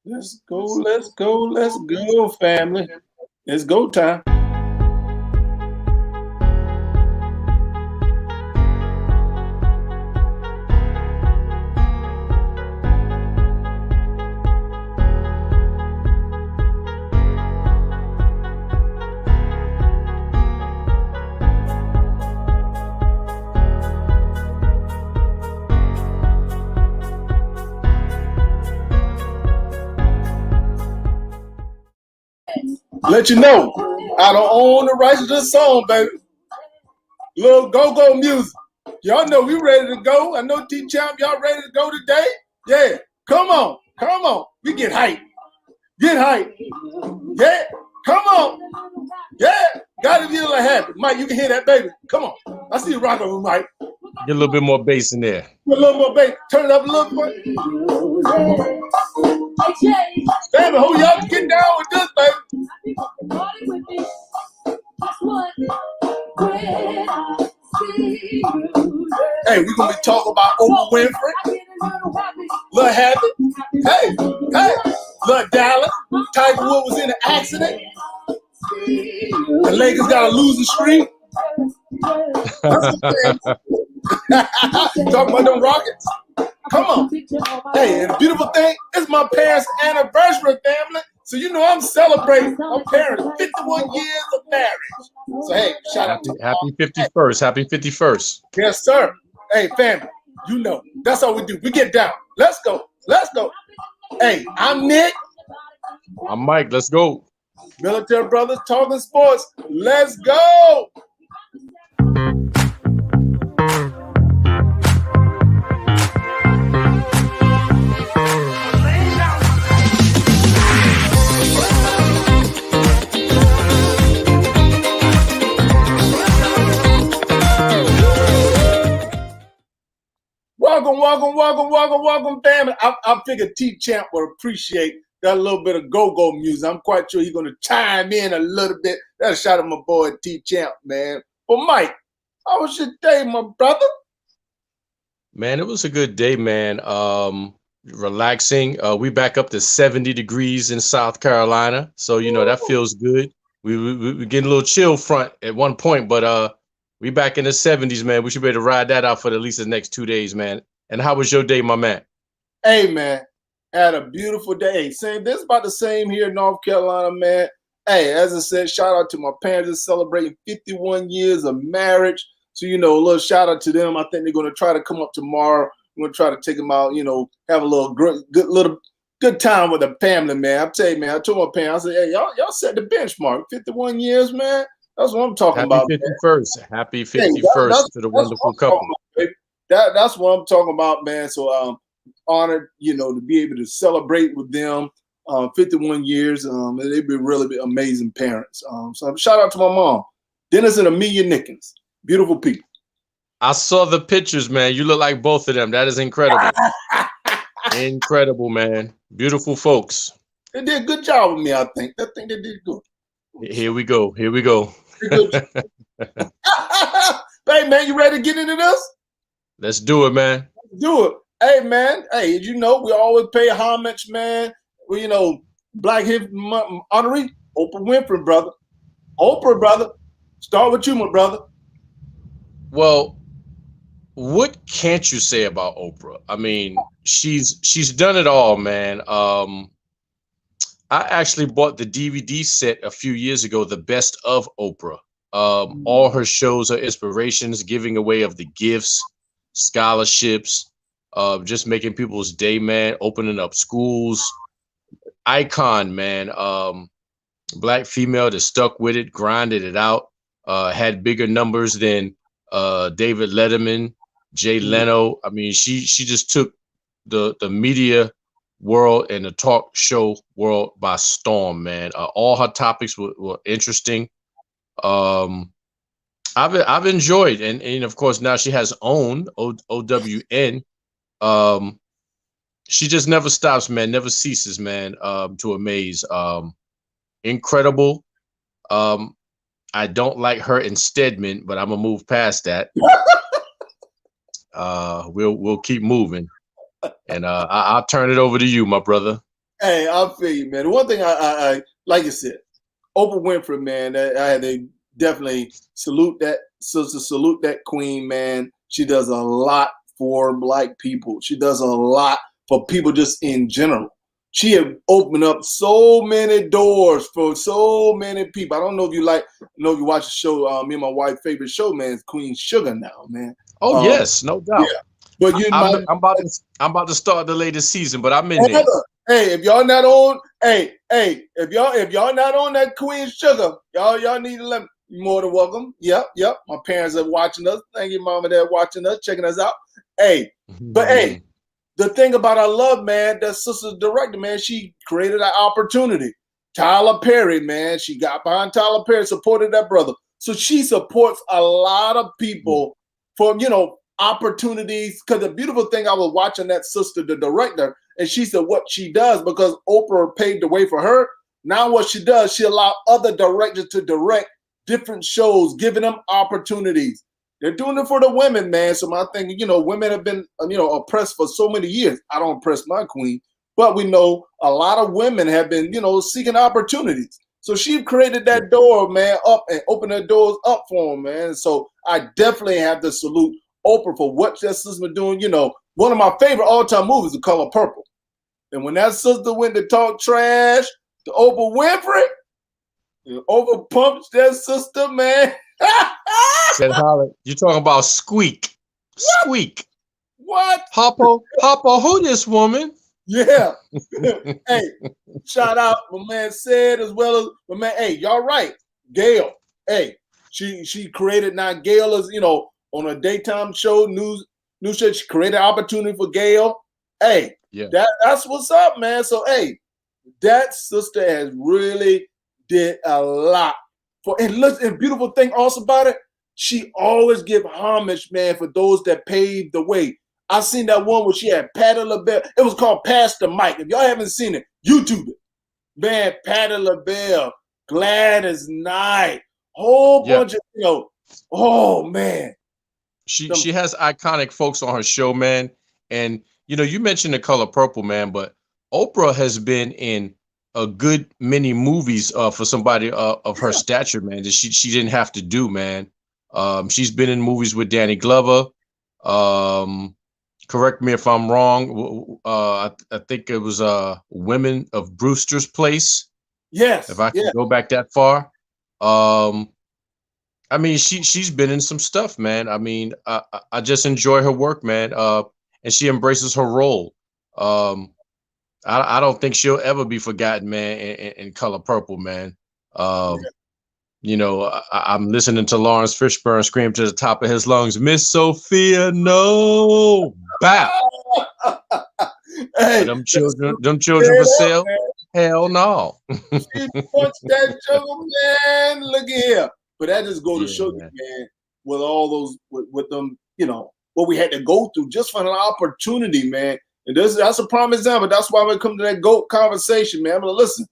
Let's go, family. It's go time. Let you know, I don't own the rights to this song, baby. Little go-go music. Y'all know we ready to go. I know T-Champ, y'all ready to go today? Yeah, come on. We get hype. Get hype. Yeah, come on. Yeah, gotta be a little happy. Mike, you can hear that, baby. Come on. I see you rocking with Mike. Get a little bit more bass in there. Put a little more bass. Turn it up a little more. Baby, who y'all get down with this, baby? Hey, we're gonna be talking about Oprah Winfrey. Little happy. Hey, little Dallas. Tiger Woods was in an accident. The Lakers got a losing streak. Talking about them Rockets. Come on. Hey, and the beautiful thing, it's my parents' anniversary, family. So you know I'm celebrating my parents' 51 years of marriage. So hey, shout out to Happy 51st. Happy 51st. Yes, sir. Hey, family, you know, that's all we do. We get down. Let's go. Hey, I'm Nick. I'm Mike. Let's go. Military Brothers talking sports. Let's go. Welcome, family. I figured T-Champ would appreciate that little bit of go-go music. I'm quite sure he's going to chime in a little bit. That's a shout out my boy T-Champ, man. But Mike, how was your day, my brother? Man, it was a good day, man. Relaxing. We back up to 70 degrees in South Carolina. So, you know, that feels good. We getting a little chill front at one point, but we back in the 70s, man. We should be able to ride that out for at least the next 2 days, man. And how was your day, my man? Hey, man, had a beautiful day. Same, this is about the same here in North Carolina, man. Hey, as I said, shout out to my parents that's celebrating 51 years of marriage. So, you know, a little shout out to them. I think they're going to try to come up tomorrow. We're going to try to take them out, you know, have a little good time with the family, man. I tell you, man, I told my parents, I said, hey, y'all set the benchmark. 51 years, man. That's what I'm talking about. Happy 51st. Man. Happy 51st to the wonderful couple. That's what I'm talking about, man. So honored, you know, to be able to celebrate with them 51 years. They've been really amazing parents. So shout out to my mom, Dennis and Amelia Nickens. Beautiful people. I saw the pictures, man. You look like both of them. That is incredible. Incredible, man. Beautiful folks. They did a good job with me, I think. I think they did good. Here we go. Hey, man, you ready to get into this? Let's do it, man. Let's do it. Hey, man. Hey, you know, we always pay homage, man. We, you know, Black History Month honoree, Oprah Winfrey, brother. Oprah, brother. Start with you, my brother. Well, what can't you say about Oprah? I mean, she's done it all, man. I actually bought the DVD set a few years ago, The Best of Oprah. All her shows are inspirations, giving away of the gifts, scholarships, just making people's day, man, opening up schools. Icon, man. Black female that stuck with it, grinded it out, had bigger numbers than David Letterman, Jay Leno. I mean, she just took the media world and the talk show world by storm, man. All her topics were interesting. I've enjoyed, and of course now she has OWN, OWN. She just never stops, man, never ceases, man, to amaze. Incredible. I don't like her in Stedman, but I'm gonna move past that. We'll keep moving, and I'll turn it over to you, my brother. Hey, I feel you, man. The one thing I like you said, Oprah Winfrey, man. I had to definitely salute that sister, salute that queen, man. She does a lot for Black people. She does a lot for people just in general. She had opened up so many doors for so many people. I don't know if you know if you watch the show. Me and my wife's favorite show, man, is Queen Sugar now, man. Oh Um, yes, no yeah, doubt. but you I'm might. I'm about to start the latest season, but I'm in there. Hey, if y'all not on, if y'all not on that Queen Sugar, y'all need to let me. You're more than welcome. Yep. My parents are watching us. Thank you, mom and dad, watching us, checking us out. Hey, but hey, the thing about I love, man, that sister's director, man, she created an opportunity. Tyler Perry, man, she got behind Tyler Perry, supported that brother. So she supports a lot of people for, opportunities. Because the beautiful thing, I was watching that sister, the director, and she said what she does, because Oprah paved the way for her. Now what she does, she allowed other directors to direct different shows, giving them opportunities. They're doing it for the women, man. So my thing, women have been, oppressed for so many years. I don't oppress my queen, but we know a lot of women have been, seeking opportunities. So she created that door, man, up and opened the doors up for them, man. So I definitely have to salute Oprah for what that sister doing. One of my favorite all-time movies, The Color Purple. And when that sister went to talk trash to Oprah Winfrey, Oprah pumped that sister, man. Said Holly, you talking about Squeak? Squeak. What? Hoppo, who this woman? Yeah. Hey, shout out my man Said, as well as my man. Hey, y'all right. Gail. Hey, she created, now Gail is, on a daytime show, news show. She created an opportunity for Gail. Hey, Yeah. that's what's up, man. So hey, that sister has really did a lot for. And look, and beautiful thing also about it, she always give homage, man, for those that paved the way. I seen that one where she had Patti LaBelle. It was called Pass the Mic. If y'all haven't seen it, YouTube it. Man, Patti LaBelle, Gladys Knight, whole bunch of, oh man. She has iconic folks on her show, man. And you mentioned The Color Purple, man, but Oprah has been in a good many movies for somebody of her stature, man, that she didn't have to do, man. She's been in movies with Danny Glover. Correct me if I'm wrong. I think it was Women of Brewster's Place. Yes. If I can go back that far. I mean, she's been in some stuff, man. I mean, I just enjoy her work, man. And she embraces her role. I don't think she'll ever be forgotten, man. In Color Purple, man. I'm listening to Lawrence Fishburne scream to the top of his lungs, "Miss Sophia, no, bow." Hey, them children for sale? Hell no. She punched that juggle, man. Look at here. But that just go to show you, man, with all those, with them, what we had to go through just for an opportunity, man. And that's a prime example. That's why we come to that GOAT conversation, man. But listen,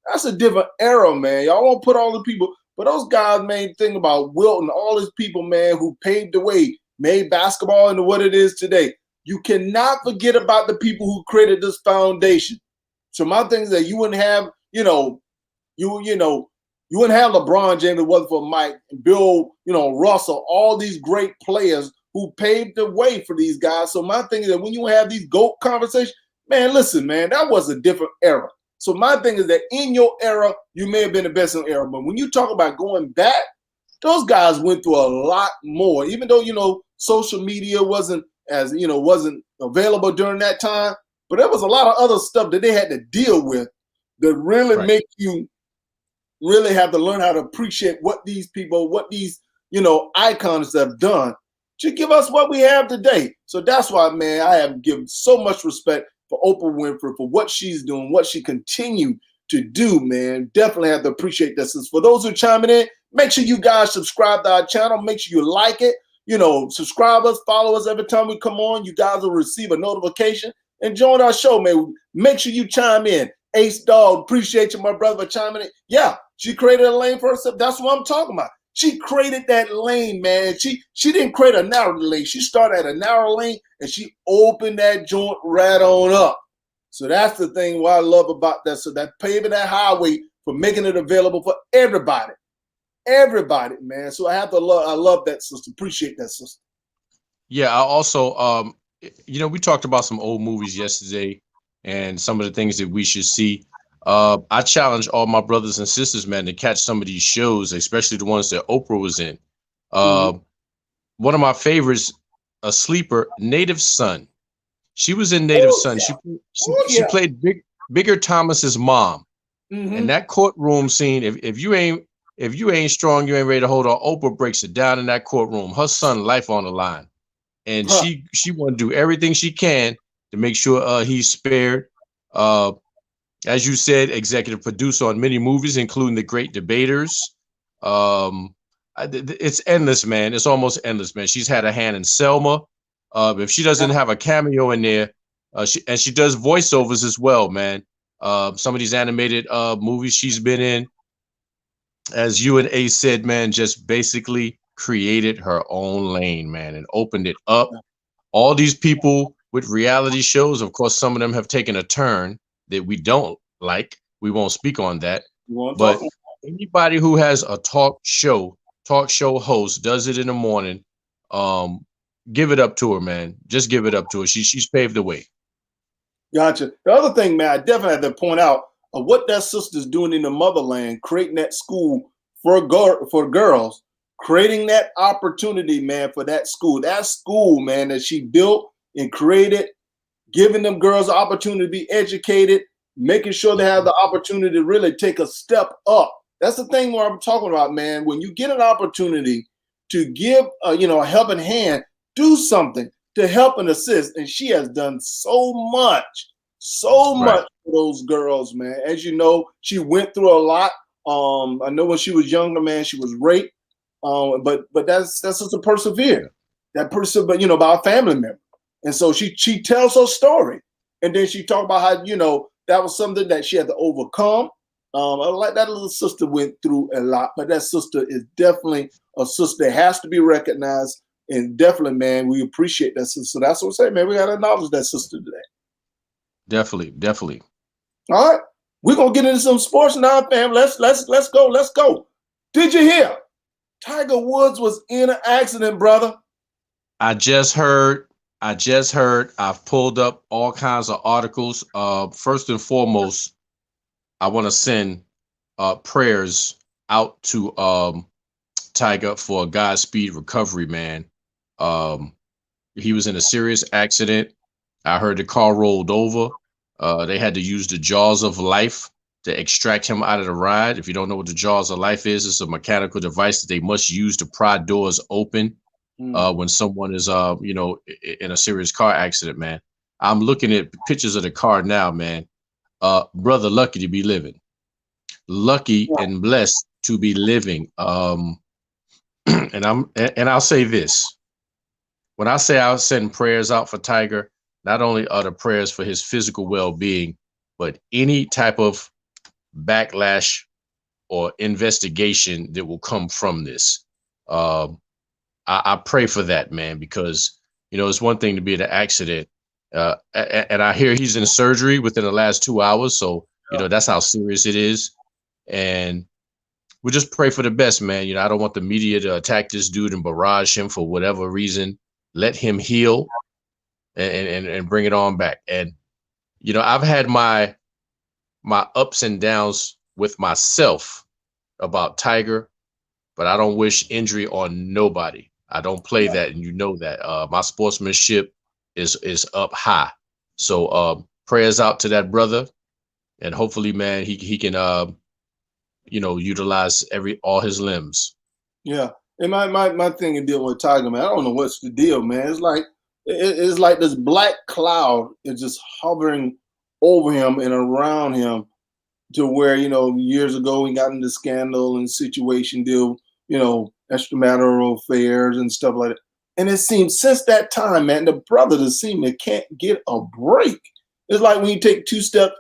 that's a different era, man. Y'all won't put all the people, but those guys, main thing about Wilton, all these people, man, who paved the way, made basketball into what it is today. You cannot forget about the people who created this foundation. So my thing is that you wouldn't have, you wouldn't have LeBron James if it wasn't for Mike, Bill, Russell, all these great players who paved the way for these guys. So my thing is that when you have these GOAT conversations, man, listen, man, that was a different era. So my thing is that in your era, you may have been the best in the era, but when you talk about going back, those guys went through a lot more. Even though social media wasn't available during that time, but there was a lot of other stuff that they had to deal with that really make you really have to learn how to appreciate what these people, what these icons have done to give us what we have today. So that's why, man, I have given so much respect for Oprah Winfrey for what she's doing, what she continued to do, man. Definitely have to appreciate this. For those who are chiming in, make sure you guys subscribe to our channel. Make sure you like it. Subscribe us, follow us every time we come on. You guys will receive a notification and join our show, man. Make sure you chime in. Ace Dog, appreciate you, my brother, for chiming in. Yeah, she created a lane for herself. That's what I'm talking about. She created that lane, man. She didn't create a narrow lane. She started at a narrow lane and she opened that joint right on up. So that's the thing what I love about that. So that paving that highway for making it available for everybody. Everybody, man. So I love that sister. Appreciate that sister. Yeah, I also we talked about some old movies yesterday and some of the things that we should see. I challenge all my brothers and sisters, man, to catch some of these shows, especially the ones that Oprah was in. Mm-hmm. Uh, One of my favorites, a sleeper, Native Son. She was in Native Oh Son. yeah. She Oh she yeah. played Bigger Thomas's mom. And Mm-hmm. that courtroom scene, if you ain't strong, you ain't ready to hold on. Oprah breaks it down in that courtroom. Her son life on the line, and Huh. she want to do everything she can to make sure he's spared. Uh, as you said, executive producer on many movies, including The Great Debaters. Um, it's endless, man. It's almost endless, man. She's had a hand in Selma. If she doesn't have a cameo in there, she does voiceovers as well, man. Some of these animated movies she's been in, as you and Ace said, man, just basically created her own lane, man, and opened it up. All these people with reality shows, of course, some of them have taken a turn that we don't like. We won't speak on that. You want to But talk? anybody who has a talk show host, does it in the morning, um, give it up to her, man. Just give it up to her. She's paved the way. Gotcha. The other thing, man, I definitely have to point out what that sister's doing in the motherland, creating that school for girls, creating that opportunity, man, for that school. That school, man, that she built and created, giving them girls the opportunity to be educated, making sure they have the opportunity to really take a step up. That's the thing where I'm talking about, man. When you get an opportunity to give, a helping hand, do something to help and assist. And she has done so Right. much for those girls, man. As you know, she went through a lot. I know when she was younger, man, she was raped. But that's just a persevere. That person, but by a family member. And so she tells her story. And then she talked about how, that was something that she had to overcome. Like that little sister went through a lot, but that sister is definitely a sister that has to be recognized. And definitely, man, we appreciate that sister. So that's what I'm saying, man. We got to acknowledge that sister today. Definitely, definitely. All right. We're gonna get into some sports now, fam. Let's go. Let's go. Did you hear? Tiger Woods was in an accident, brother. I just heard. I just heard. I've pulled up all kinds of articles. First and foremost, I want to send prayers out to Tiger for a Godspeed recovery, man. Um, he was in a serious accident. I heard the car rolled over. They had to use the jaws of life to extract him out of the ride. If you don't know what the jaws of life is, it's a mechanical device that they must use to pry doors open when someone is, in a serious car accident, man. I'm looking at pictures of the car now, man. Brother, lucky to be living, lucky and blessed to be living. And I'll say this: when I say I'll send prayers out for Tiger, not only are the prayers for his physical well-being, but any type of backlash or investigation that will come from this. Um, I pray for that, man, because it's one thing to be in an accident, and I hear he's in surgery within the last 2 hours, so that's how serious it is, and we just pray for the best, man. I don't want the media to attack this dude and barrage him for whatever reason. Let him heal and bring it on back. And I've had my ups and downs with myself about Tiger, but I don't wish injury on nobody. I don't play that, and you know that. My sportsmanship is up high. So prayers out to that brother, and hopefully, man, he can utilize all his limbs. Yeah. And my thing in dealing with Tiger, man, I don't know what's the deal, man. It's like this black cloud is just hovering over him and around him to where, years ago we got into scandal and situation deal, extramarital affairs and stuff like that. And it seems since that time, man, the brother just seems to can't get a break. It's like when you take 2 steps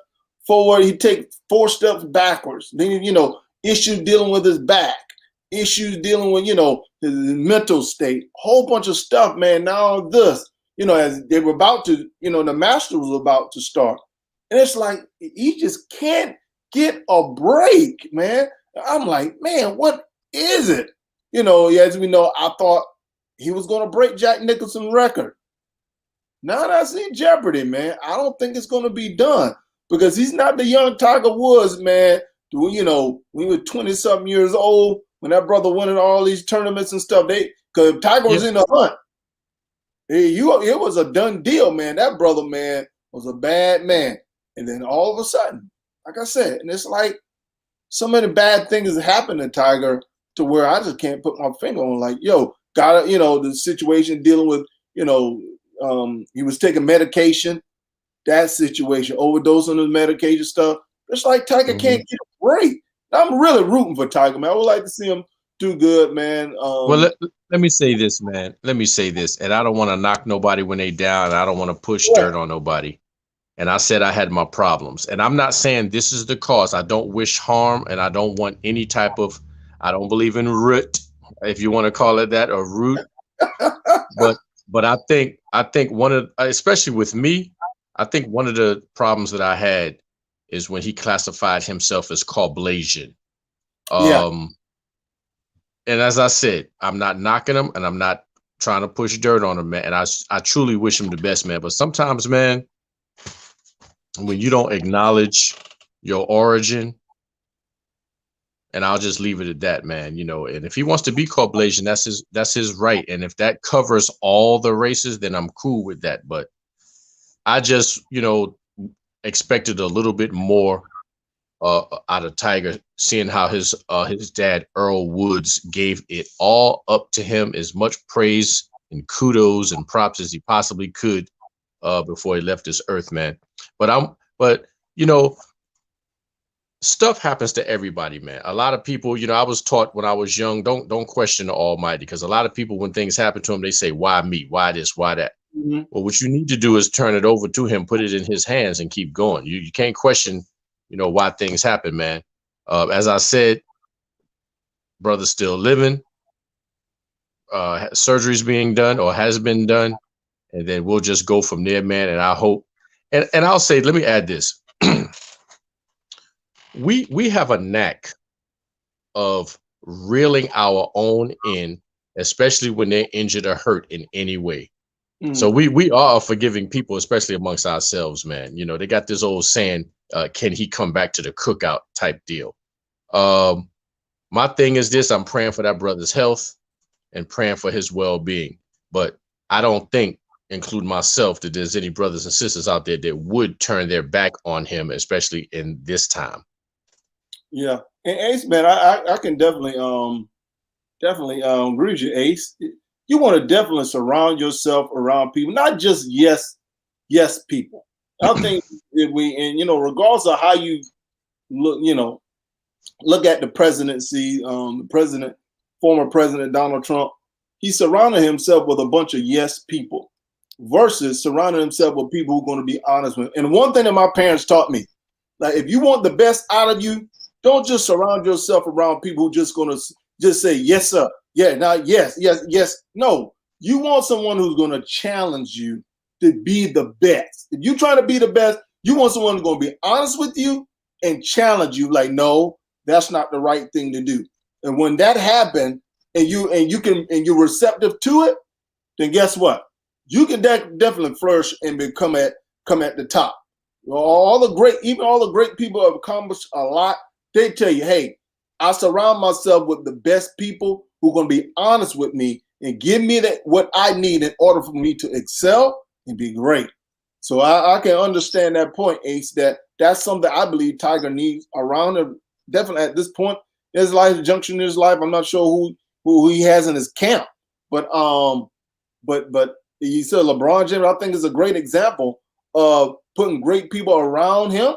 forward, he take 4 steps backwards. Then, issues dealing with his back, issues dealing with, his mental state, whole bunch of stuff, man. Now this, as they were about to, the Masters was about to start. And it's like he just can't get a break, man. I'm like, man, what is it? As we know, I thought he was going to break Jack Nicholson's record. Now that I see Jeopardy, man, I don't think it's going to be done because he's not the young Tiger Woods, man. When he was 20-something years old, when that brother won in all these tournaments and stuff, because Tiger was in the hunt. It was a done deal, man. That brother, man, was a bad man. And then all of a sudden, like I said, and it's like so many bad things happen to Tiger to where I just can't put my finger on. Like, the situation dealing with, he was taking medication, that situation, overdosing on medication stuff. It's like Tiger can't get a break. I'm really rooting for Tiger, man. I would like to see him do good, man. Well, let me say this, man. Let me say this, and I don't want to knock nobody when they down. I don't want to push dirt on nobody. And I said I had my problems, and I'm not saying this is the cause. I don't wish harm, and I don't want any type of. I don't believe in root, if you want to call it that, or root. But I think one of, especially with me, I think one of the problems that I had is when he classified himself as Caucasian. And as I said, I'm not knocking him, and I'm not trying to push dirt on him, man. And I truly wish him the best, man. But sometimes, man, when you don't acknowledge your origin, and I'll just leave it at that, man. And if he wants to be Caucasian, that's his right. And if that covers all the races, then I'm cool with that. But I just, expected a little bit more out of Tiger, seeing how his dad Earl Woods gave it all up to him, as much praise and kudos and props as he possibly could before he left this earth, man. But stuff happens to everybody, man. A lot of people, I was taught when I was young, don't question the Almighty, because a lot of people, when things happen to them, they say, why me? Why this? Why that? Mm-hmm. Well, what you need to do is turn it over to him, put it in his hands, and keep going. You can't question, why things happen, man. As I said, brother's still living. Surgery's being done or has been done, and then we'll just go from there, man. And I hope, and I'll say, let me add this. We have a knack of reeling our own in, especially when they're injured or hurt in any way. Mm. So we are a forgiving people, especially amongst ourselves, man. They got this old saying, can he come back to the cookout type deal? My thing is this: I'm praying for that brother's health and praying for his well-being. But I don't think, including myself, that there's any brothers and sisters out there that would turn their back on him, especially in this time. Yeah, and Ace, man, I can definitely agree with you, Ace. You want to definitely surround yourself around people, not just yes people. I think that regardless of how you look at the presidency, former President Donald Trump, he surrounded himself with a bunch of yes people versus surrounding himself with people who are going to be honest with him. And one thing that my parents taught me, like, if you want the best out of you, don't just surround yourself around people who just going to just say, yes, sir. Yeah, not yes. No, you want someone who's going to challenge you to be the best. If you're trying to be the best, you want someone who's going to be honest with you and challenge you. Like, no, that's not the right thing to do. And when that happens, and you're receptive to it, then guess what? You can definitely flourish and come at the top. All the great people have accomplished a lot. They tell you, hey, I surround myself with the best people who are going to be honest with me and give me what I need in order for me to excel and be great. So I can understand that point, Ace, that's something I believe Tiger needs around him. Definitely at this point in his life, junction in his life. I'm not sure who he has in his camp, but you said LeBron James, I think, is a great example of putting great people around him,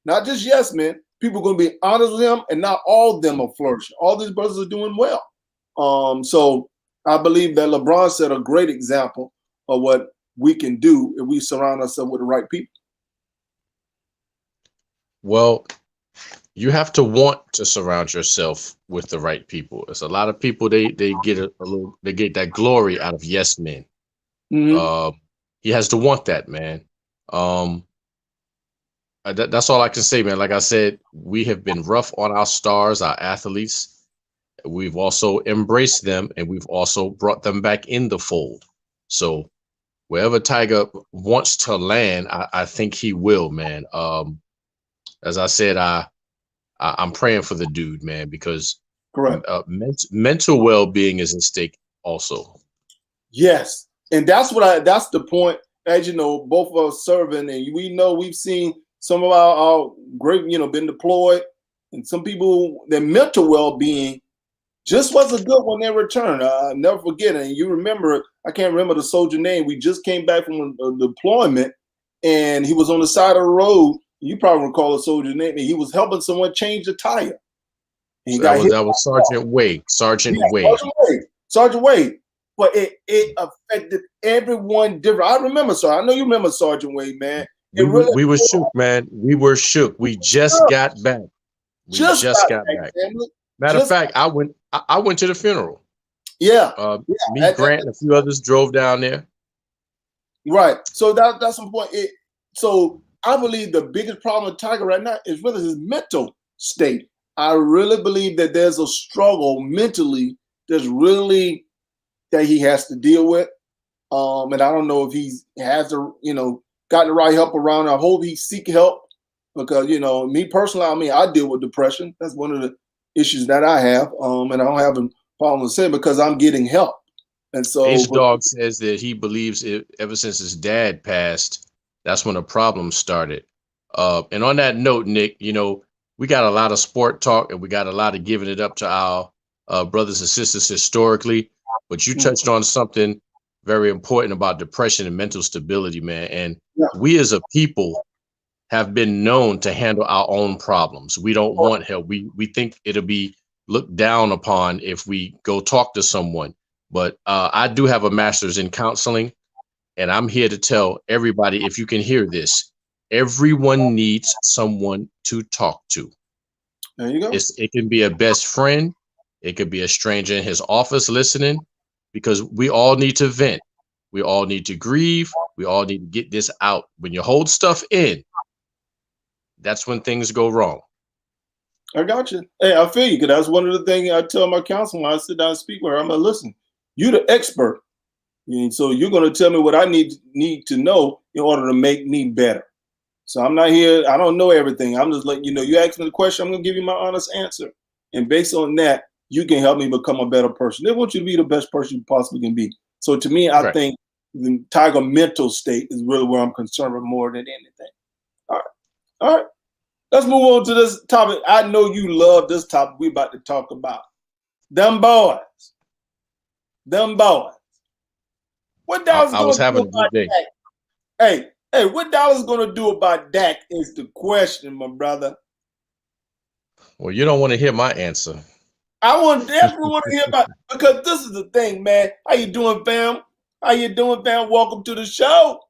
not just yes men. People are going to be honest with him, and not all of them are flourishing. All these brothers are doing well. So I believe that LeBron set a great example of what we can do if we surround ourselves with the right people. Well, you have to want to surround yourself with the right people. There's a lot of people, they get they get that glory out of yes men. Mm-hmm. He has to want that, man. That's all I can say, man. Like I said, we have been rough on our stars, our athletes. We've also embraced them, and we've also brought them back in the fold. So wherever Tiger wants to land, I think he will, man. As I said, I'm praying for the dude, man, because Correct. mental well being is at stake also. Yes, and that's the point. As you know, both of us serving, and we know we've seen some of our great, been deployed, and some people their mental well being just wasn't good when they returned. I'll never forget it. And you remember, I can't remember the soldier name. We just came back from a deployment, and he was on the side of the road. You probably recall the soldier's name. And he was helping someone change the tire. And he So got hit. that was Sergeant Wade. Sergeant Wade. Sergeant Wade. Sergeant Wade. But it affected everyone different. I remember, I know you remember Sergeant Wade, man. We were shook, man. We were shook. We just got back. We just got back. Matter of fact, I went to the funeral. Yeah. Me, Grant, and a few others drove down there. Right. So that's the point. So I believe the biggest problem with Tiger right now is really his mental state. I really believe that there's a struggle mentally that's really that he has to deal with. And I don't know if he has got the right help around. I hope he seek help because, me personally, I deal with depression. That's one of the issues that I have. And I don't have a problem with saying because I'm getting help. And so H-Dog says that he believes ever since his dad passed, that's when the problem started. And on that note, Nick, we got a lot of sport talk and we got a lot of giving it up to our brothers and sisters historically. But you touched on something very important about depression and mental stability, man. And we as a people have been known to handle our own problems. We don't want help. We think it'll be looked down upon if we go talk to someone. But I do have a master's in counseling, and I'm here to tell everybody, if you can hear this, everyone needs someone to talk to. There you go. It can be a best friend. It could be a stranger in his office listening, because we all need to vent. We all need to grieve. We all need to get this out. When you hold stuff in, that's when things go wrong. I got you. Hey, I feel you, because that's one of the things I tell my counselor when I sit down and speak with her. I'm like, listen, you're the expert. And so you're going to tell me what I need to know in order to make me better. So I'm not here. I don't know everything. I'm just letting you know. You ask me the question, I'm going to give you my honest answer. And based on that, you can help me become a better person. They want you to be the best person you possibly can be. So to me, I think the Tiger mental state is really where I'm concerned with more than anything. All right. Let's move on to this topic. I know you love this topic we're about to talk about. Them boys. What Dallas going to do about Dak? Hey, what Dallas going to do about Dak is the question, my brother. Well, you don't want to hear my answer. I definitely want to hear about, because this is the thing, man. How you doing, fam? Welcome to the show.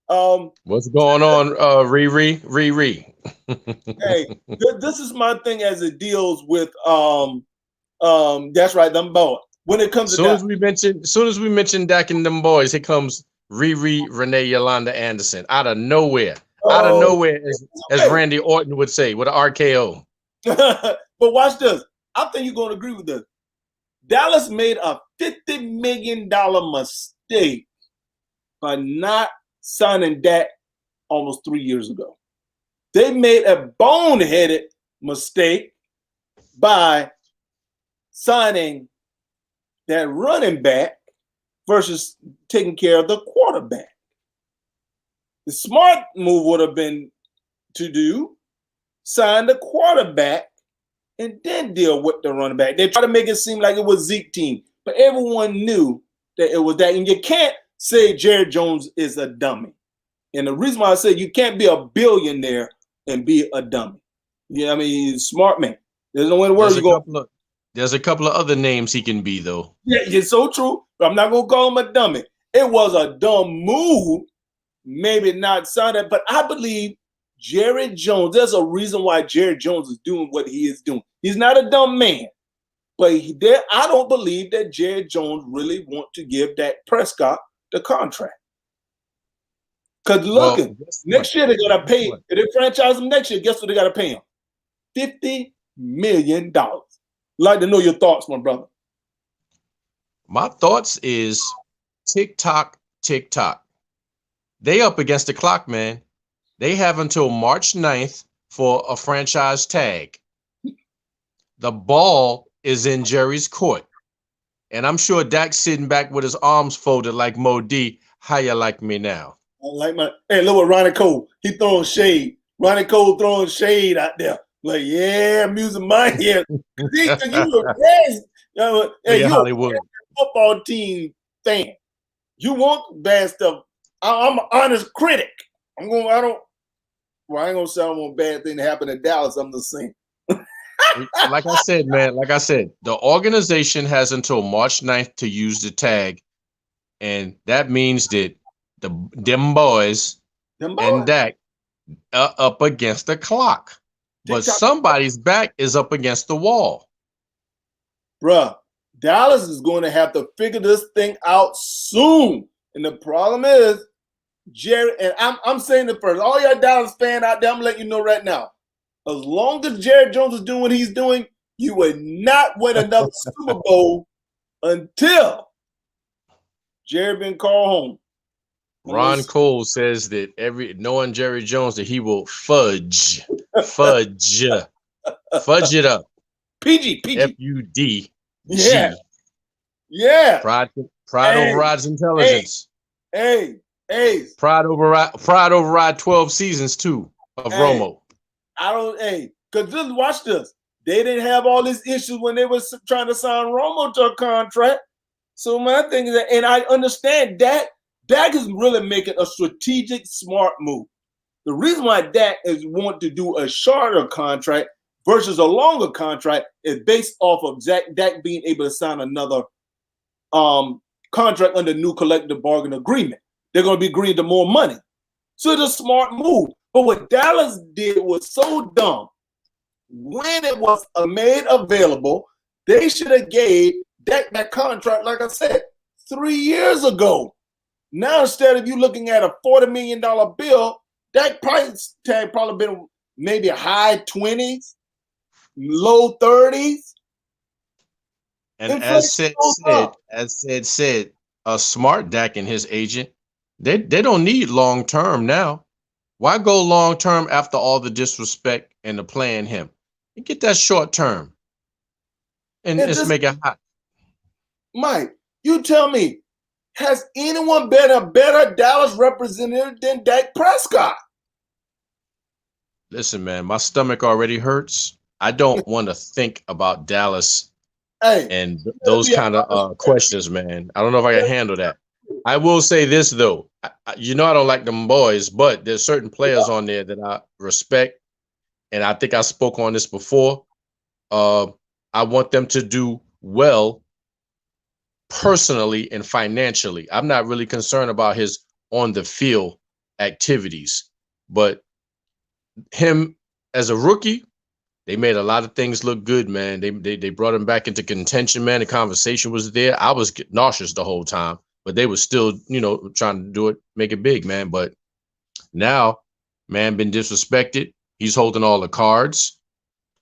What's going on, Riri? Hey, this is my thing as it deals with that's right, them boys. When it comes to soon as we mention Dak and them boys, here comes Riri Renee Yolanda Anderson out of nowhere. As Randy Orton would say, with an RKO. But watch this. I think you're going to agree with this. Dallas made a $50 million mistake by not signing Dak almost 3 years ago. They made a boneheaded mistake by signing that running back versus taking care of the quarterback. The smart move would have been to sign the quarterback and then deal with the running back. They try to make it seem like it was Zeke's team, but everyone knew that it was that. And you can't say Jerry Jones is a dummy. And the reason why I say you can't be a billionaire and be a dummy. Yeah, I mean, he's a smart man. There's no way in the world you go. There's a couple of other names he can be, though. Yeah, it's so true. But I'm not going to call him a dummy. It was a dumb move, maybe not sign it, but I believe Jerry Jones, there's a reason why Jerry Jones is doing what he is doing. He's not a dumb man, but I don't believe that Jerry Jones really want to give Dak Prescott the contract. Because Well, looking, guess what? next year they gotta Guess pay. what? If they franchise him next year, guess what they gotta pay him? $50 million. Like to know your thoughts, my brother. My thoughts is tick tock, tick tock. They up against the clock, man. They have until March 9th for a franchise tag. The ball is in Jerry's court. And I'm sure Dak's sitting back with his arms folded like Mo D. How you like me now? I like my hey, look what Ronnie Cole. He throwing shade. Ronnie Cole throwing shade out there. Like, yeah, I'm using my head. Cause you a crazy. Hey, Look at you a Hollywood. football team fan. You want bad stuff. I'm an honest critic. I ain't gonna say I don't want bad thing to happen in Dallas. I'm just saying. Like I said, man, like I said, the organization has until March 9th to use the tag. And that means that them boys Them and boys. Dak are up against the clock. But TikTok. somebody's back is up against the wall. Bruh, Dallas is going to have to figure this thing out soon. And the problem is, Jerry, and I'm saying it first. All y'all Dallas fan out there, I'm letting you know right now. As long as Jerry Jones is doing what he's doing, you would not win another Super Bowl until Jerry been called home. Ron Cole says that knowing Jerry Jones that he will fudge it up. PG. FUDG. Yeah. Pride overrides intelligence. Hey. Pride override 12 seasons too of Romo. Because just watch this. They didn't have all these issues when they was trying to sign Romo to a contract. So my thing is that, and I understand Dak is really making a strategic, smart move. The reason why Dak is want to do a shorter contract versus a longer contract is based off of Dak being able to sign another contract under new collective bargain agreement. They're going to be agreeing to more money. So it's a smart move. But what Dallas did was so dumb. When it was made available, they should have gave Dak that contract, like I said, 3 years ago. Now, instead of you looking at a $40 million bill, that price tag probably been maybe high 20s, low 30s. And as said, a smart Dak and his agent, they don't need long term now. Why go long term after all the disrespect and the playing him? You get that short term and just make it hot. Mike, you tell me, has anyone been a better Dallas representative than Dak Prescott? Listen, man, my stomach already hurts. I don't want to think about Dallas and those kind of questions, man. I don't know if I can handle that. I will say this, though. I don't like them boys, but there's certain players on there that I respect. And I think I spoke on this before. I want them to do well personally and financially. I'm not really concerned about his on the field activities, but him as a rookie, they made a lot of things look good, man. They brought him back into contention, man. The conversation was there. I was nauseous the whole time, but they were still, trying to do it, make it big, man. But now, man, been disrespected. He's holding all the cards,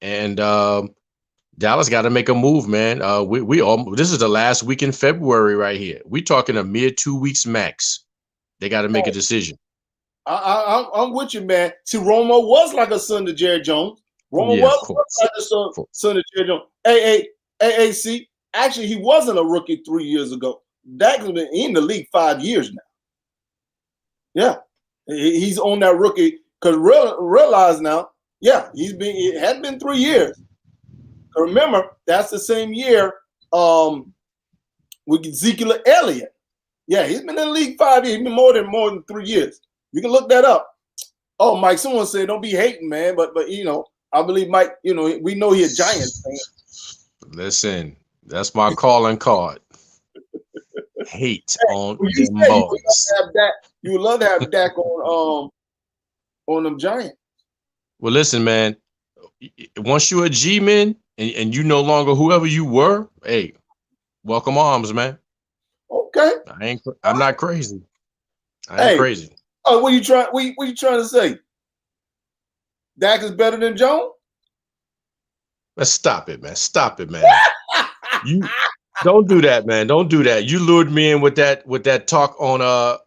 and Dallas got to make a move, man. This is the last week in February right here. We talking a mere 2 weeks max. They got to make a decision. I'm with you, man. See, Romo was like a son to Jerry Jones. Romo was like a son to Jerry Jones. AAC. Actually, he wasn't a rookie 3 years ago. Dak's been in the league 5 years now. Yeah, he's on that rookie because realize now. Yeah, it had been 3 years. Remember, that's the same year with Ezekiel Elliott. Yeah, he's been in the league 5 years. He's been more than 3 years. You can look that up. Oh, Mike, someone said don't be hating, man. But I believe Mike, we know he's a Giants fan. Listen, that's my calling card. Hate on them boys. You would love to have Dak on them Giants. Well, listen, man. Once you're a G-man and you no longer whoever you were, hey, welcome arms, man. Okay. I'm not crazy. I ain't crazy. Oh, what you trying? What you trying to say? Dak is better than Jones? Let's stop it, man. Stop it, man. You don't do that, man. Don't do that. You lured me in with that talk on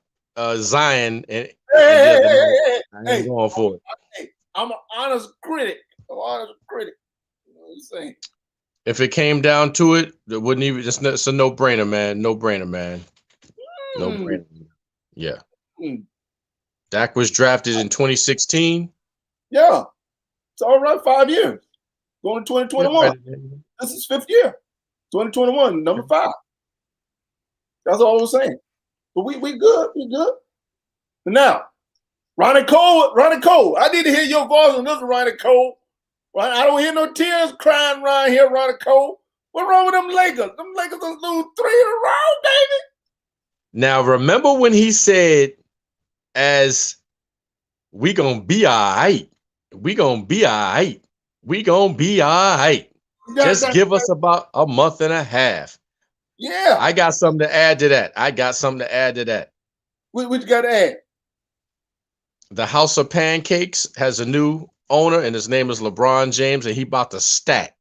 Zion and the Hey, other hey, night. hey, I hey, ain't going for it. hey, I'm an honest critic. I'm an honest critic. You know what I'm saying? If it came down to it, it wouldn't even. It's a no-brainer, man. No-brainer, man. Hmm. No-brainer. Yeah. Hmm. Dak was drafted in 2016. Yeah, it's all right. 5 years. Going to 2021. This is 5th year. 2021, number 5. That's all I'm saying. But we good. We good. But now, Ronnie Cole. I need to hear your voice on this, Ronnie Cole. Right? I don't hear no tears crying around here, Ronnie Cole. What's wrong with them Lakers? Them Lakers are lose 3 in a row, baby. Now, remember when he said, "As we gonna be all right, we gonna be all right, we gonna be all right. Just give us about a month and a half." Yeah. I got something to add to that. What you got to add? The House of Pancakes has a new owner, and his name is LeBron James, and he about to stack.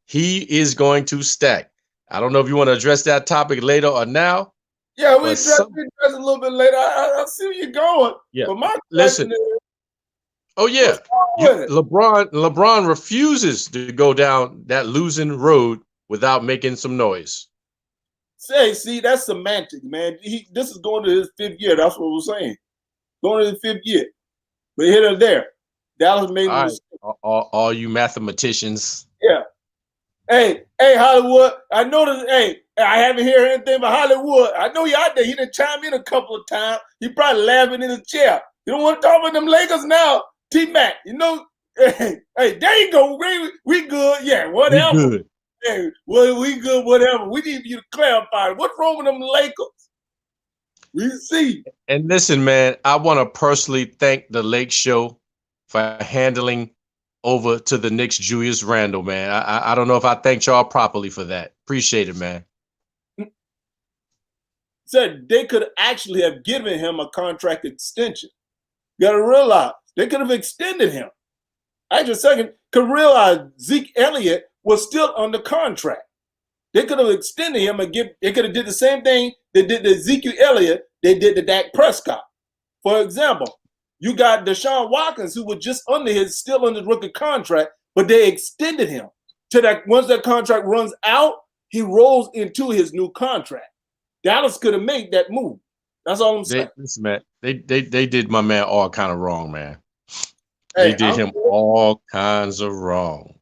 He is going to stack. I don't know if you want to address that topic later or now. Yeah, we address a little bit later. I see where you're going. Yeah. But my Listen. question is, oh yeah, LeBron refuses to go down that losing road without making some noise. See, that's semantic, man. This is going to his 5th year. That's what we're saying. Going to his 5th year. But here or there, Dallas made a mistake. All you mathematicians. Yeah. Hey, Hollywood. I noticed. Hey, I haven't heard anything about Hollywood. I know you out there. He done chime in a couple of times. He probably laughing in his chair. You don't want to talk about them Lakers now, T-Mac. You know. Hey, there you go. We good. Yeah, whatever. We good. Hey, well, we good. Whatever. We need you to clarify. What's wrong with them Lakers? We see. And listen, man, I want to personally thank the Lake Show for handling over to the Knicks Julius Randle, man. I don't know if I thanked y'all properly for that. Appreciate it, man. Said they could actually have given him a contract extension. You got to realize they could have extended him. Actually, second, could realize Zeke Elliott was still under contract. They could have extended him and they could have did the same thing they did to Ezekiel Elliott, they did to Dak Prescott. For example, you got Deshaun Watkins, who was just still under rookie contract, but they extended him to that. Once that contract runs out, he rolls into his new contract. Dallas could have made that move. That's all I'm saying. Listen, man, they did my man all kind of wrong, man. Hey, they did him all kinds of wrong.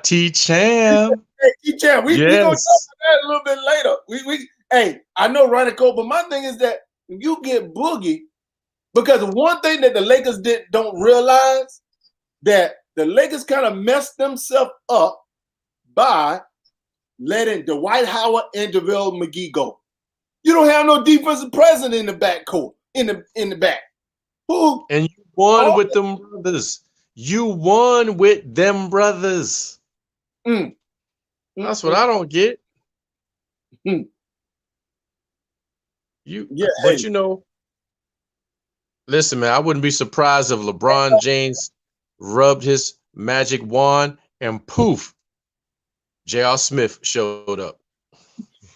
T-Champ. Hey, T-Champ, we gonna talk about that a little bit later. Hey, I know Ronnie Cole, but my thing is that if you get Boogie, because one thing that the Lakers don't realize, that the Lakers kind of messed themselves up by letting Dwight Howard and JaVale McGee go. You don't have no defensive presence in the backcourt, in the back. Who? And you won with them brothers. You won with them brothers. That's what I don't get. But you know, listen, man, I wouldn't be surprised if LeBron James rubbed his magic wand and poof, J.R. Smith showed up.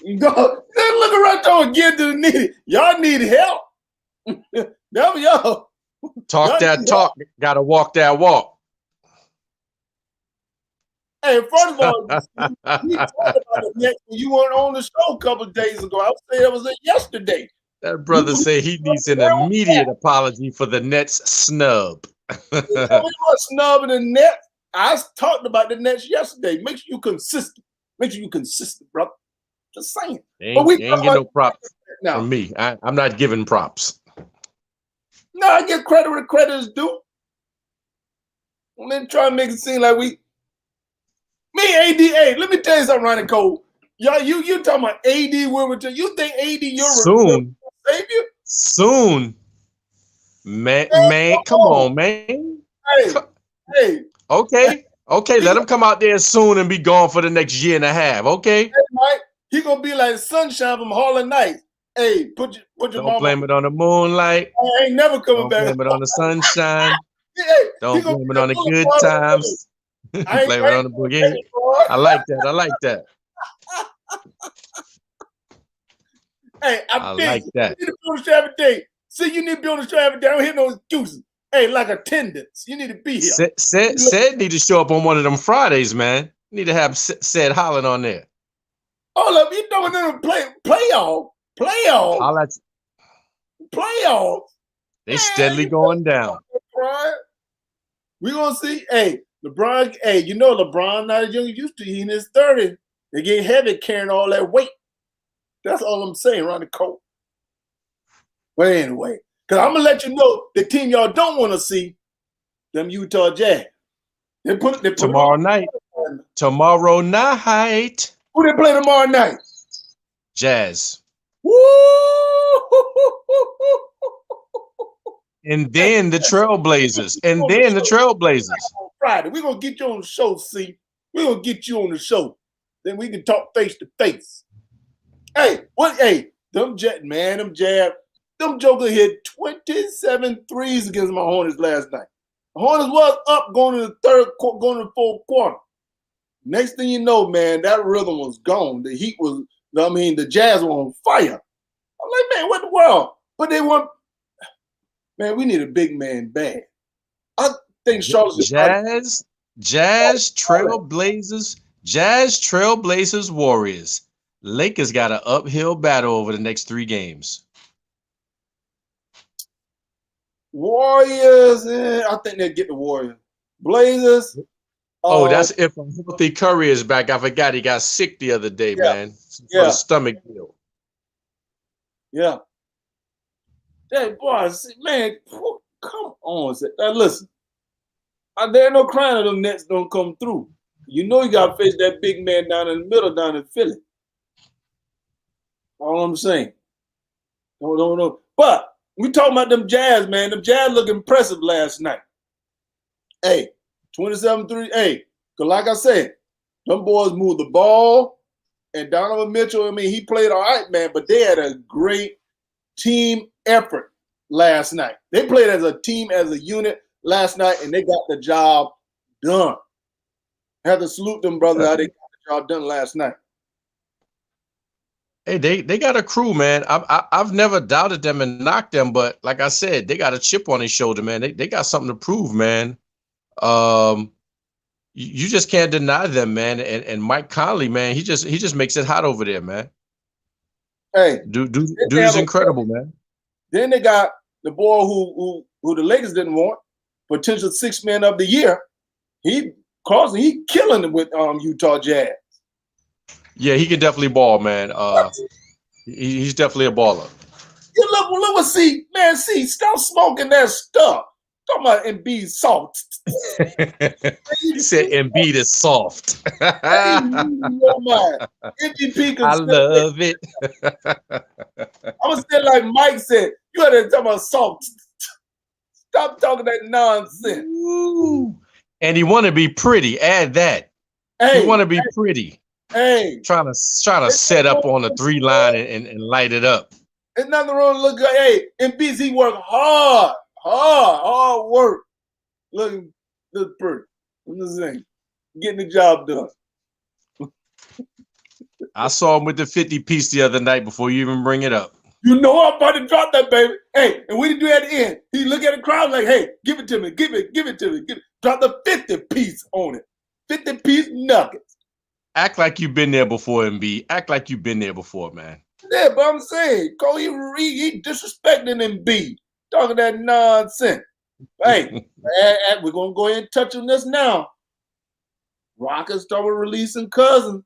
Look around there and get to the needy. Y'all need help. Y'all. Talk that talk, gotta walk that walk. Hey, first of all, we talked about the Nets when you weren't on the show a couple of days ago. I would say that was yesterday. That brother said he needs an immediate apology for the Nets snub. We were snubbing the Nets. I talked about the Nets yesterday. Make sure you consistent. Make sure you consistent, brother. Just saying. Ain't get no props from me. I'm not giving props. No, I give credit where credit is due. I'm then try to make it seem like me, AD. Let me tell you something, Ronnie Cole. Y'all, you talking about AD Wilmington? You think AD your savior? Soon, man, come on, man. Hey. Okay, let him come out there soon and be gone for the next year and a half. Okay. Hey, Mike, he gonna be like Sunshine from Harlem Nights. Hey, put your Don't mama. blame it on the moonlight. I ain't never coming Don't back. blame it on the sunshine. Hey, he Don't gonna blame be it a on the little good boy. times. I ain't Blame it waiting on the for boogie. it, boy. I like that. I like that. Hey, I I'm big. like that. You need to be on the show every day. See, you need to be on the show every day. I don't hear no excuses. Hey, like attendance. You need to be here. Said need to show up on one of them Fridays, man. Need to have said hollering on there. Hold up, you throwing in a playoff. Holla at you. They Man, steadily you going down. LeBron. We gonna see. Hey, LeBron. Hey, you know LeBron not as young as he used to. He in his 30s. They get heavy carrying all that weight. That's all I'm saying around the court. But anyway, because I'm gonna let you know the team y'all don't want to see, them Utah Jazz. They put Tomorrow night. Tomorrow night. Who they play tomorrow night? Jazz. Woo! And then the Trailblazers. And then the Trailblazers. On Friday, we're gonna get you on the show. See, we're gonna get you on the show. Then we can talk face to face. Hey, what? Hey, them Jazz, man, them Joker hit 27 threes against my Hornets last night. The Hornets was up going to the fourth quarter. Next thing you know, man, that rhythm was gone. The heat was, the Jazz were on fire. I'm like, man, what the world? But they weren't. Man, we need a big man bad. I think Charlotte Jazz Trailblazers, Warriors. Lakers got an uphill battle over the next 3 games. Warriors, I think they'll get the Warriors. Blazers. Oh, that's if healthy Curry is back. I forgot he got sick the other day, man. For the stomach deal. Yeah. Hey, boy, man, come on. Now, listen, there ain't no crying if them Nets don't come through. You know you got to face that big man down in the middle, down in Philly. All I'm saying. No. But we talking about them Jazz, man. Them Jazz look impressive last night. Hey, 27-3. Hey, because like I said, them boys moved the ball. And Donovan Mitchell, he played all right, man, but they had a great team effort last night. They played as a team, as a unit last night, and they got the job done. I have to salute them, brother, how they got the job done last night. Hey, they got a crew, man. I've never doubted them and knocked them, but like I said, they got a chip on their shoulder, man. They got something to prove, man. You just can't deny them, man. And Mike Conley, man, he just makes it hot over there, man. Hey, dude's incredible, man. Then they got the boy who the Lakers didn't want, potential 6th man of the year. He killing it with Utah Jazz. Yeah, he can definitely ball, man. He's definitely a baller. Yeah, look, see, stop smoking that stuff. Talking about Embiid soft. He said Embiid is soft. Hey, MVP I love it. I'm gonna say like Mike said, you had to talk about soft. Stop talking that nonsense. Ooh. And he want to be pretty. Add that. Hey, he want to be pretty. Hey, trying to set up on the 3 line and light it up. There's nothing wrong with look good. Hey, Embiid, he work hard work. Look pretty. I'm just saying, getting the job done. I saw him with the 50 piece the other night before you even bring it up. You know I'm about to drop that, baby. Hey, and what did he do at the end? He look at the crowd like, hey, give it to me, give it to me. Drop the 50 piece on it. 50 piece nuggets. Act like you've been there before, MB. Act like you've been there before, man. Yeah, but I'm saying, Cole, he disrespecting Embiid, talking that nonsense. Hey, we're going to go ahead and touch on this now. Rockets started releasing Cousins.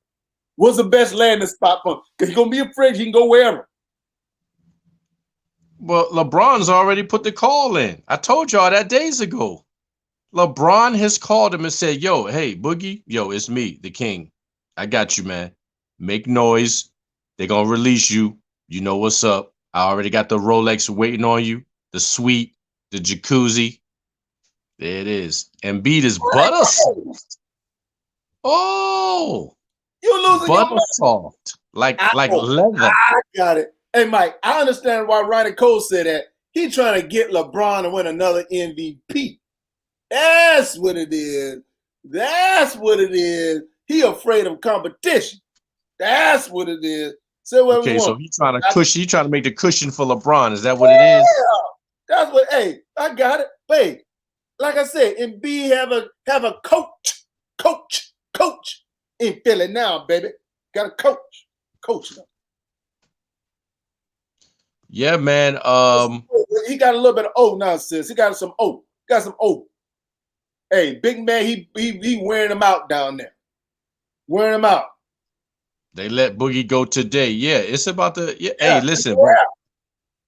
What's the best landing spot for him? Because he's going to be afraid he can go wherever. Well, LeBron's already put the call in. I told y'all that days ago. LeBron has called him and said, yo, hey, Boogie, yo, it's me, the king. I got you, man. Make noise. They're going to release you. You know what's up. I already got the Rolex waiting on you, the suite, the jacuzzi. There it is. Embiid is butter soft. Oh, you losing butter soft, like leather. I got it. Hey, Mike, I understand why Ronnie Cole said that. He's trying to get LeBron to win another MVP. That's what it is. That's what it is. He afraid of competition. That's what it is. Say what we Okay, so want. he trying to make the cushion for LeBron. Is that what it Yeah, is? that's what. Hey, I got it. Hey, like I said, Embiid have a coach in Philly now, baby. Got a coach. Yeah, man. He got a little bit of O nonsense. He got some O. Got some O. Hey, big man, he wearing them out down there. Wearing them out. They let Boogie go today. Yeah, it's about the. Yeah, Yeah, hey, listen,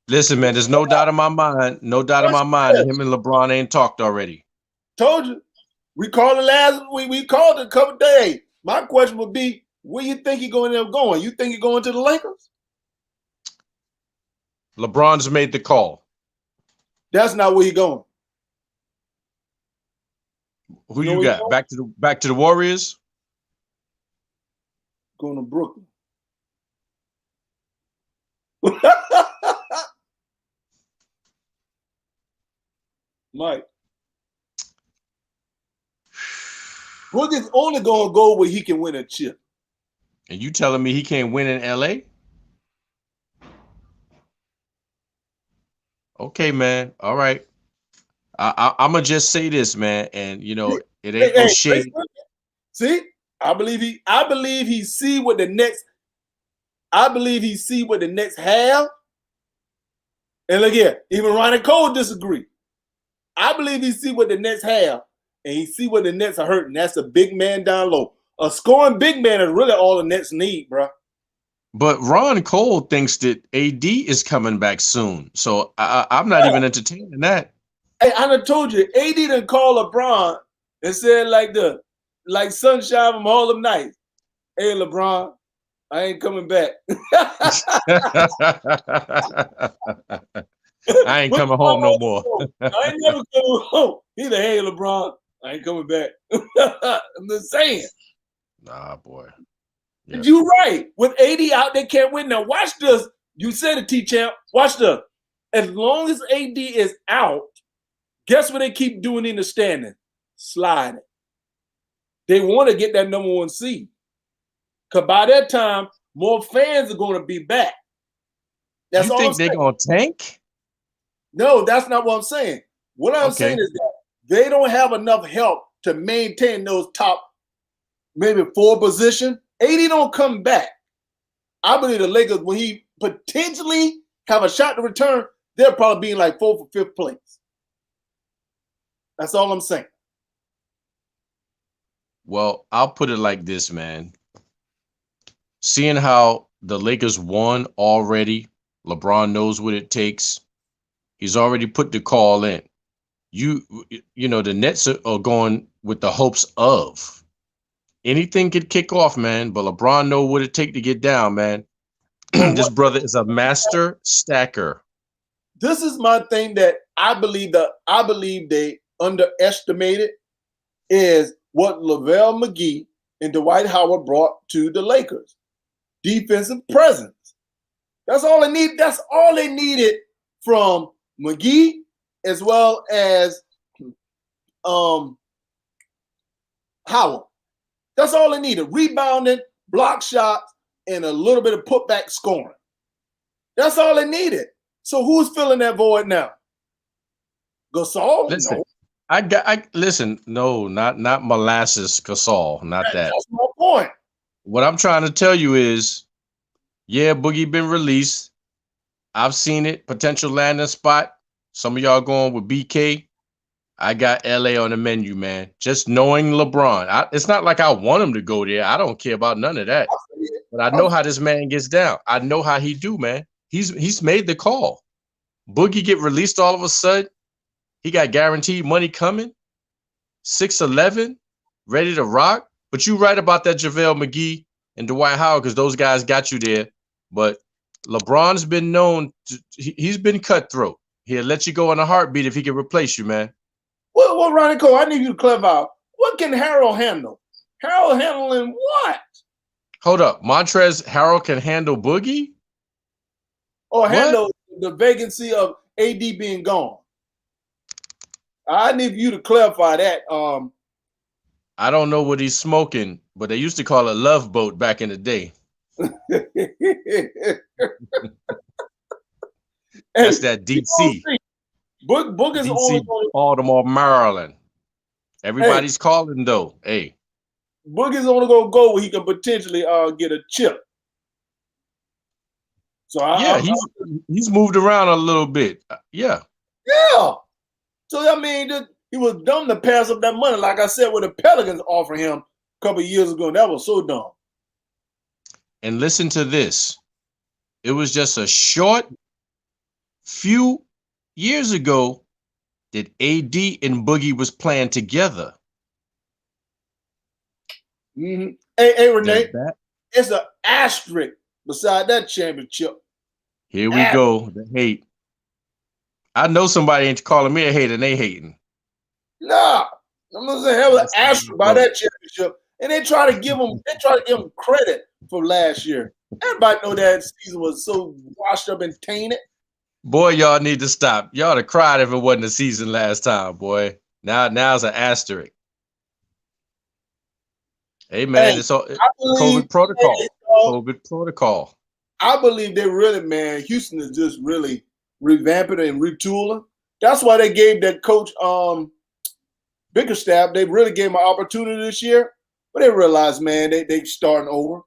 listen, man. There's no doubt in my mind. No doubt in my mind that him and LeBron ain't talked already. Told you. We called it last week. We called it a couple days. My question would be, where you think he going to end up going? You think he going to the Lakers? LeBron's made the call. That's not where he going. Who you got? Back to the Warriors? Going to Brooklyn. Mike. Boogie's only going to go where he can win a chip. And you telling me he can't win in LA? Okay, man. All right. I'm gonna just say this, man, and you know it ain't no shade. See, I believe he see what the Nets. I believe he see what the Nets have. And look here, even Ronnie Cole disagree. I believe he see what the Nets have, and he see what the Nets are hurting. That's a big man down low. A scoring big man is really all the Nets need, bro. But Ron Cole thinks that AD is coming back soon, so I'm not even entertaining that. Hey, I done told you, AD done call LeBron and said like sunshine from Harlem Nights. Hey, LeBron, I ain't coming back. I ain't coming home no more. I ain't never coming home. He's like, hey, LeBron, I ain't coming back. I'm just saying. Nah, boy. Yeah. You're right. With AD out, they can't win. Now, watch this. You said it, T-Champ. Watch this. As long as AD is out, guess what they keep doing in the standing? Sliding. They want to get that number one seed. Because by that time, more fans are going to be back. That's you all think they're going to tank? No, that's not what I'm saying. What I'm saying is that they don't have enough help to maintain those top maybe 4 position. 80 don't come back. I believe the Lakers, when he potentially have a shot to return, they'll probably be in like 4th or 5th place. That's all I'm saying. Well, I'll put it like this, man. Seeing how the Lakers won already, LeBron knows what it takes. He's already put the call in. You know, the Nets are going with the hopes of anything could kick off, man. But LeBron know what it take to get down, man. This brother is a master stacker. This is my thing that I believe they underestimated is what LaVelle McGee and Dwight Howard brought to the Lakers. Defensive presence. That's all they need. That's all they needed from McGee as well as Howard. That's all they needed. Rebounding, block shots, and a little bit of putback scoring. That's all they needed. So who's filling that void now? Gasol? Listen, No. Listen, no, not molasses Gasol, not that. That's my point. What I'm trying to tell you is, yeah, Boogie been released. I've seen it, potential landing spot. Some of y'all going with BK. I got LA on the menu, man. Just knowing LeBron. It's not like I want him to go there. I don't care about none of that. But I know how this man gets down. I know how he do, man. He's made the call. Boogie get released all of a sudden. He got guaranteed money coming. 6'11", ready to rock. But you right about that JaVale McGee and Dwight Howard because those guys got you there. But LeBron's been known he's been cutthroat. He'll let you go in a heartbeat if he can replace you, man. Well, Ronnie Cole, I need you to clarify. What can Harold handle? Harold handling what? Hold up. Montrezl Harrell can handle Boogie? or What? handle the vacancy of AD being gone? I need you to clarify that. I don't know what he's smoking, but they used to call it Love Boat back in the day. That's that DC. Book is only DC, going. Baltimore, Maryland. Everybody's calling though. Hey, Book is only going to go where he can potentially get a chip. So yeah, he's moved around a little bit. Yeah. So I mean, he was dumb to pass up that money. Like I said, what the Pelicans offered him a couple of years ago, and that was so dumb. And listen to this. It was just a short few years ago that AD and Boogie was playing together. Mm-hmm. Hey, Renee, it's an asterisk beside that championship. Here we go. The hate. I know somebody ain't calling me a hater and they hating. Nah, I'm gonna say hell an asterisk by that championship. And they try to give him credit for last year. Everybody know that season was so washed up and tainted. Boy, y'all need to stop. Y'all have cried if it wasn't a season last time, boy. Now it's an asterisk. Hey man, it's all COVID protocol. COVID protocol. I believe they really, man, Houston is just really revamping and retooling. That's why they gave that coach Bickerstaff, they really gave him an opportunity this year, but they realized, man, they starting over.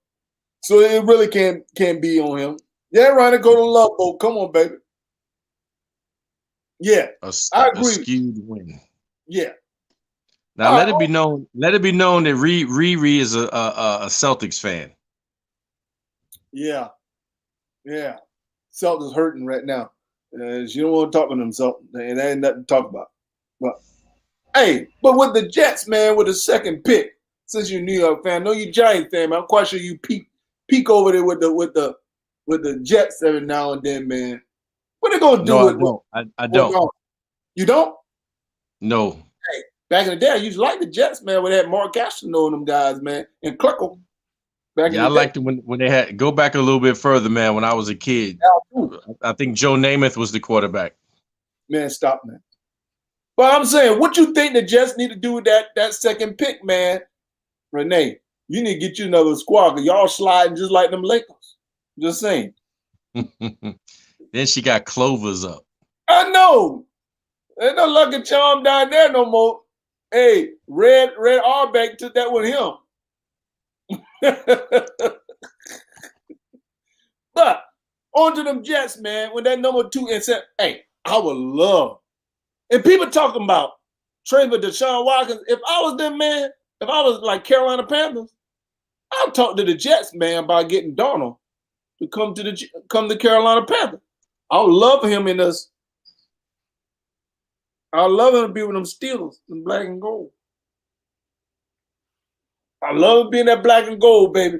So it really can't be on him. Yeah, Ronnie, go to Love Boat. Come on, baby. Yeah, I agree. A skewed win. Yeah. Now let it be known. Let it be known that Riri is a Celtics fan. Yeah. Celtics hurting right now. She don't want to talk to them, so it ain't nothing to talk about. But hey, but with the Jets, man, with the second pick, since you're a New York fan, I know you're a Giants fan, man. I'm quite sure you peek over there with the Jets every now and then, man. What are they gonna do? I don't. You don't? No. Hey, back in the day, I used to like the Jets, man, when they had Mark Castro and them guys, man, and Cluckle. I liked it when they had go back a little bit further, man. When I was a kid, I think Joe Namath was the quarterback. Man, stop, man. But I'm saying, what you think the Jets need to do with that second pick, man? Renee, you need to get you another squad because y'all sliding just like them Lakers. Just saying. Then she got Clovers up. I know. Ain't no Lucky Charm down there no more. Hey, Red Auerbach took that with him. But on to them Jets, man. When that number 2 and said, hey, I would love. And people talking about trade for Deshaun Watkins. If I was them, man, if I was like Carolina Panthers, I'd talk to the Jets, man, about getting Darnold to come to Carolina Panthers. I would love for him in us. I love him to be with them Steelers in black and gold. I love being that black and gold, baby.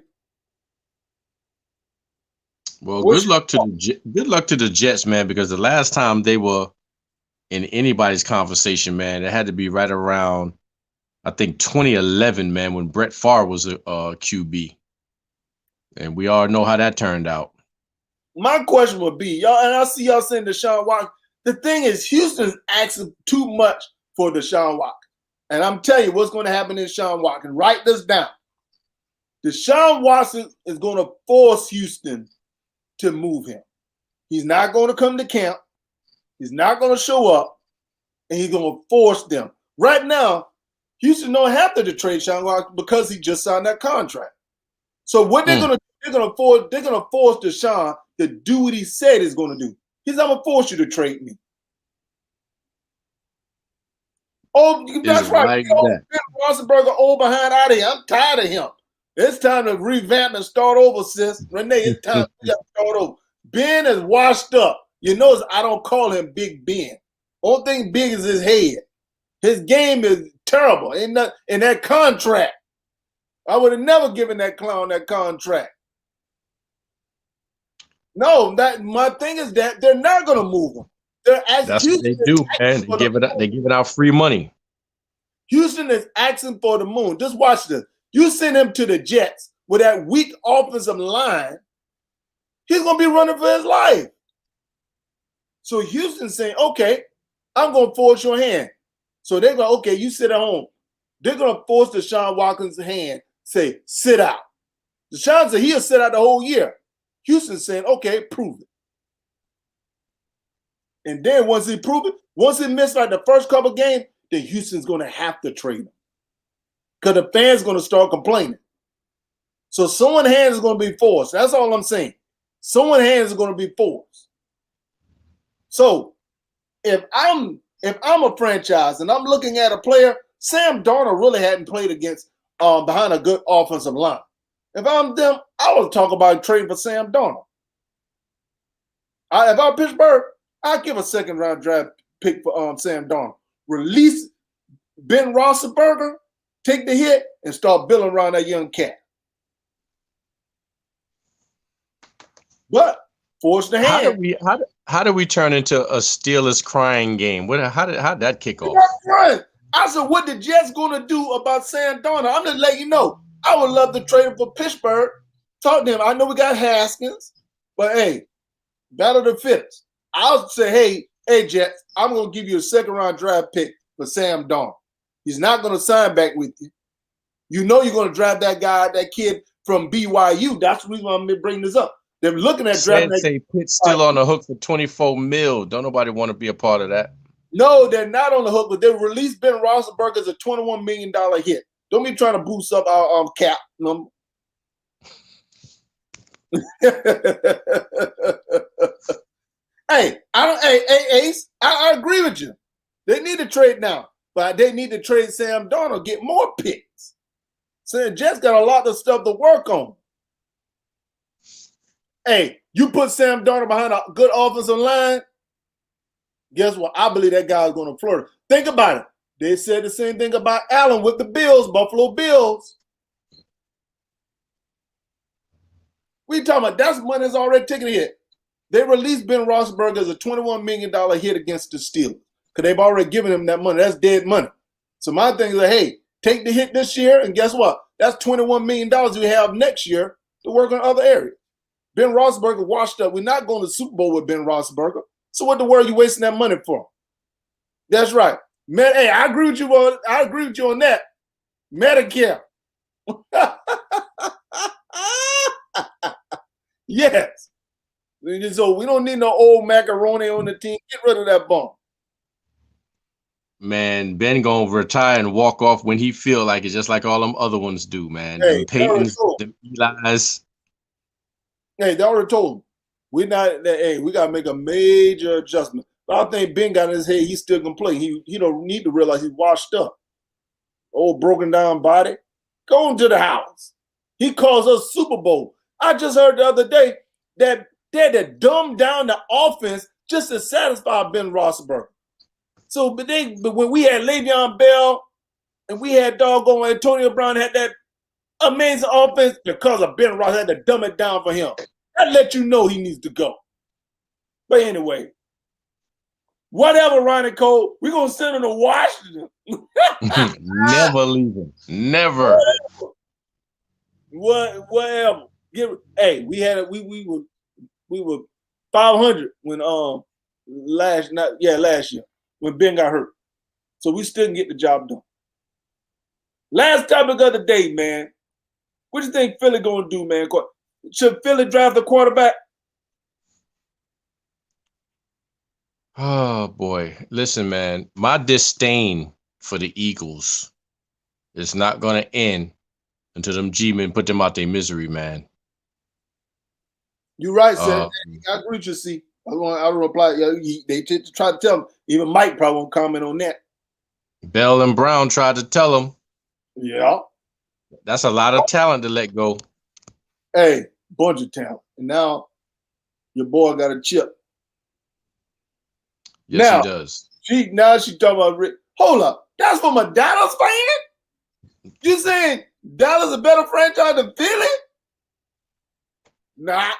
Well, good luck to the Jets, man, because the last time they were in anybody's conversation, man, it had to be right around, I think, 2011, man, when Brett Favre was a QB. And we all know how that turned out. My question would be, y'all, and I see y'all saying Deshaun Watson. The thing is, Houston's asking too much for Deshaun Watson. And I'm telling you what's going to happen to Deshaun Watson. Write this down. Deshaun Watson is going to force Houston to move him. He's not going to come to camp. He's not going to show up. And he's going to force them. Right now, Houston don't have to trade Deshaun Watson because he just signed that contract. So what they're going to do, they're going to force Deshaun to do what he said he's going to do. He's not going to force you to trade me. Oh, that's right. Ben Roethlisberger old behind out of here. I'm tired of him. It's time to revamp and start over, sis. Renee, it's time to start over. Ben is washed up. You notice I don't call him Big Ben. Only thing big is his head. His game is terrible. In that contract. I would have never given that clown that contract. No, my thing is that they're not going to move him. That's what they do, man. They give it out free money. Houston is asking for the moon. Just watch this. You send him to the Jets with that weak offensive line, he's going to be running for his life. So Houston's saying, okay, I'm going to force your hand. So they're going, okay, you sit at home. They're going to force Deshaun Watson's hand, say, sit out. Deshaun said he'll sit out the whole year. Houston's saying, okay, prove it. And then once he prove it, once he missed like the first couple games, then Houston's going to have to trade him. Because the fans going to start complaining. So someone's hand is going to be forced. That's all I'm saying. Someone's hand is going to be forced. So if I'm a franchise and I'm looking at a player, Sam Darnold really hadn't played against behind a good offensive line. If I'm them, I would talk about trading for Sam Darnold. If I'm Pittsburgh, I'd give a second round draft pick for Sam Darnold. Release Ben Roethlisberger, take the hit, and start building around that young cat. But force the hand. How do we turn into a Steelers crying game? How did that kick off? I said, what the Jets going to do about Sam Darnold? I'm just letting you know. I would love to trade him for Pittsburgh. Talk to him. I know we got Haskins, but hey, battle the fittest. I'll say, hey, Jets, I'm going to give you a second round draft pick for Sam Darnold. He's not going to sign back with you. You know you're going to draft that guy, that kid from BYU. That's the reason I'm bringing this up. They're looking at drafting. Say Pitt's still on the hook for $24 million. Don't nobody want to be a part of that. No, they're not on the hook, but they released Ben Roethlisberger as a $21 million hit. Don't be trying to boost up our cap number. Hey, Ace, I agree with you. They need to trade now, but they need to trade Sam Darnold, get more picks. So Jets got a lot of stuff to work on. Hey, you put Sam Darnold behind a good offensive line, guess what? I believe that guy's going to flourish. Think about it. They said the same thing about Allen with the Bills, Buffalo Bills. We talking about that's money that's already taken a hit. They released Ben Roethlisberger as a $21 million hit against the Steelers because they've already given him that money. That's dead money. So my thing is, hey, take the hit this year, and guess what? That's $21 million we have next year to work on other areas. Ben Roethlisberger washed up. We're not going to the Super Bowl with Ben Roethlisberger. So what the world are you wasting that money for? That's right. Man, hey, I agree with you on that. Medicare. Yes. So we don't need no old macaroni on the team. Get rid of that bump. Man, Ben gonna retire and walk off when he feel like it, just like all them other ones do, man. Hey, them Peytons, them Eli's. Hey, they already told him. We gotta make a major adjustment. But I think Ben got in his head, he still can play. He don't need to realize he's washed up. Old broken down body. Go into the house. He calls us Super Bowl. I just heard the other day that they had to dumb down the offense just to satisfy Ben Roethlisberger. So, but when we had Le'Veon Bell and we had doggone Antonio Brown had that amazing offense because of Ben Roethlisberger, had to dumb it down for him. That let you know he needs to go. But anyway, whatever, Ronnie Cole, we're gonna send him to Washington. Never leaving. Never. Whatever. Hey, we were 500 when last year when Ben got hurt. So we still can get the job done. Last topic of the day, man. What do you think Philly gonna do, man? Should Philly draft a quarterback? Oh boy. Listen, man, my disdain for the Eagles is not gonna end until them G-men put them out their misery, man. You're right, sir. I agree with you, see. I reply. They try to tell him. Even Mike probably won't comment on that. Bell and Brown tried to tell him. Yeah. That's a lot of talent to let go. Hey, bunch of talent. And now your boy got a chip. Yes, he does. She talking about Rick. Hold up. That's from a Dallas fan? You saying Dallas a better franchise than Philly? Nah.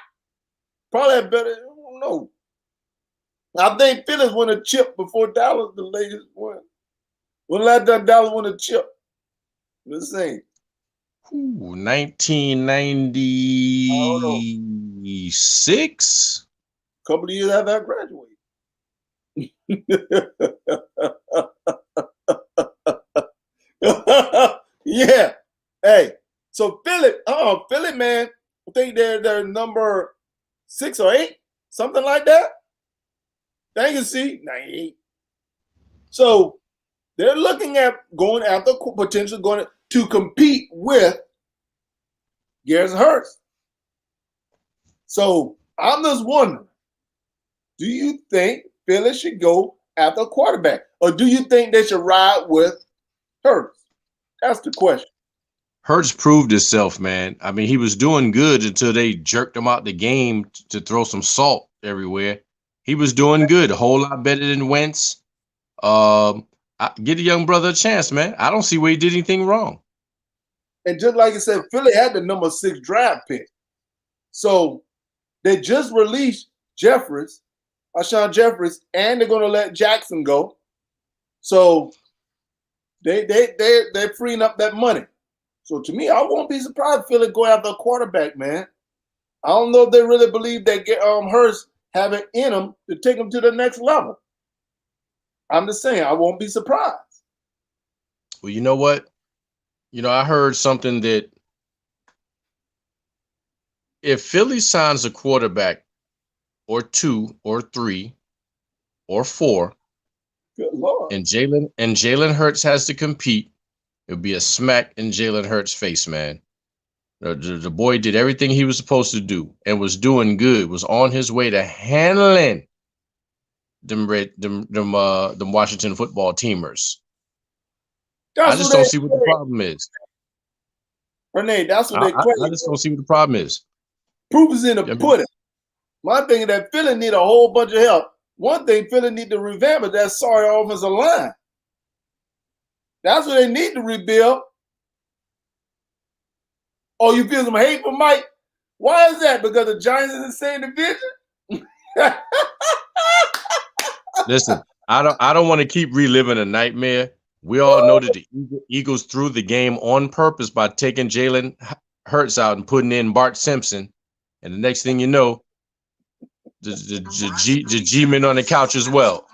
Probably better. I don't know. I think Phillies won a chip before Dallas, the latest one. When last time Dallas won a chip? Let's see. 1996. A couple of years after I graduated. Yeah. Hey, so Philly, man, I think they're number 6 or 8, something like that. Thank you, see, 98. So they're looking at going after potential going to compete with Garrison Hurts. So I'm just wondering, do you think Philly should go after a quarterback? Or do you think they should ride with Hurts? That's the question. Hurts proved himself, man. I mean, he was doing good until they jerked him out the game to throw some salt everywhere. He was doing good, a whole lot better than Wentz. Get a young brother a chance, man. I don't see where he did anything wrong. And just like I said, Philly had the number 6 draft pick. So they just released Alshon Jeffries, and they're going to let Jackson go. So they're freeing up that money. So to me, I won't be surprised if Philly go after a quarterback, man. I don't know if they really believe that Hurts have it in them to take them to the next level. I'm just saying, I won't be surprised. Well, you know what? I heard something that if Philly signs a quarterback or 2 or 3 or 4, good Lord, and Jalen Hurts has to compete, it'll be a smack in Jalen Hurts' face, man. The boy did everything he was supposed to do and was doing good, was on his way to handling them Washington football teamers. I just don't see what the problem is. Renee, that's what they claim. I just don't see what the problem is. Proof is in the pudding. My thing is that Philly need a whole bunch of help. One thing Philly need to revamp is that sorry offensive line. That's what they need to rebuild. Oh, you feel some hate for Mike? Why is that? Because the Giants in the same division? Listen, I don't want to keep reliving a nightmare. We all know that the Eagles threw the game on purpose by taking Jalen Hurts out and putting in Bart Simpson. And the next thing you know, the G-men on the couch as well.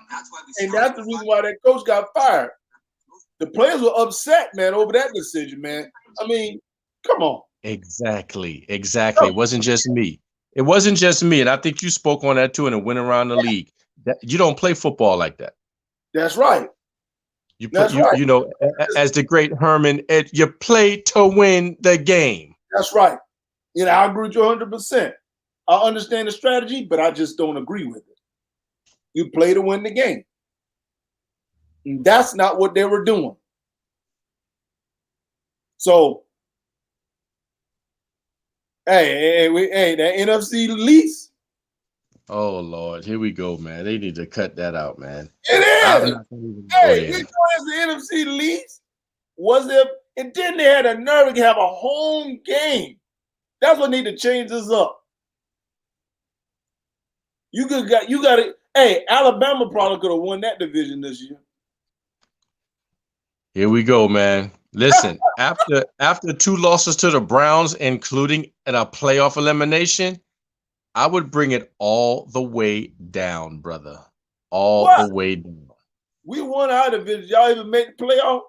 And that's the reason why that coach got fired. The players were upset, man, over that decision, man. I mean, come on. Exactly. It wasn't just me. And I think you spoke on that too, and it went around the league. You don't play football like that. That's right. You know, as the great Herman, you play to win the game. That's right. I agree with you 100%. I understand the strategy, but I just don't agree with it. You play to win the game. And that's not what they were doing. So, hey, that NFC lease. Oh Lord, here we go, man. They need to cut that out, man. It is. Hey, which one is the NFC lease? Was it? And then they had a nerve to have a home game. That's what need to change this up. You got it. Hey, Alabama probably could have won that division this year. Here we go, man. Listen, after 2 losses to the Browns, including in a playoff elimination, I would bring it all the way down, brother. The way down. We won our division. Y'all even make the playoff?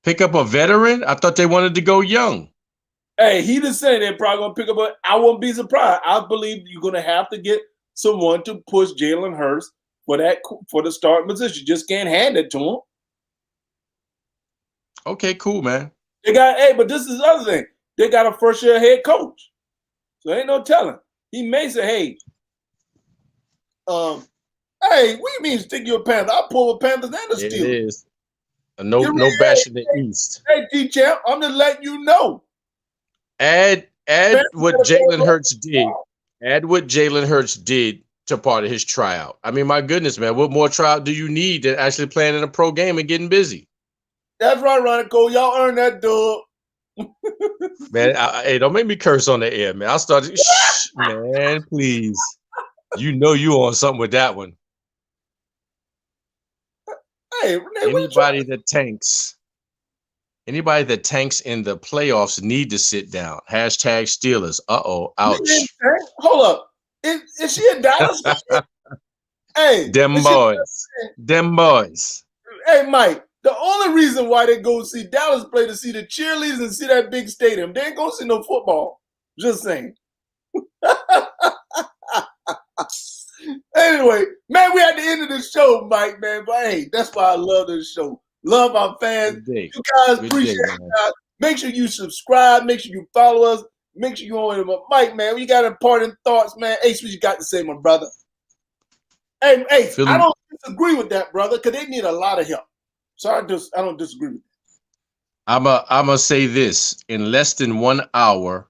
Pick up a veteran? I thought they wanted to go young. Hey, he just saying they're probably going to pick up I won't be surprised. I believe you're going to have to get someone to push Jalen Hurts for the starting position. You just can't hand it to him. Okay, cool, man. But this is the other thing. They got a first-year head coach. So ain't no telling. He may say, hey, what do you mean stick your Panthers? I'll pull the Panthers and the Steelers. It is. No bashing the East. Hey, G-Champ, I'm just letting you know. Add what Jalen Hurts did. Add what Jalen Hurts did to part of his tryout. I mean, my goodness, man, what more tryout do you need than actually playing in a pro game and getting busy? That's right, Ronnie Cole. Y'all earned that dub. Man, hey, don't make me curse on the air, man. I'll start. Shh, man, please. You know you on something with that one. Hey, Renee, anybody that tanks in the playoffs need to sit down. Hashtag Steelers. Ouch. Hold up. Is she a Dallas fan? Hey, Them boys. Them boys. hey, Mike. The only reason why they go see Dallas play to see the cheerleaders and see that big stadium. They ain't gonna see no football. Just saying. Anyway, man, we at the end of the show, Mike, man. But hey, that's why I love this show. Love our fans. You guys appreciate it, guys. Make sure you subscribe. Make sure you follow us. Make sure you on with Mike, man. We got important thoughts, man. Ace, what you got to say, my brother? Hey, Ace, I don't disagree with that, brother, because they need a lot of help. So I don't disagree with that. I'm gonna say this: in less than 1 hour,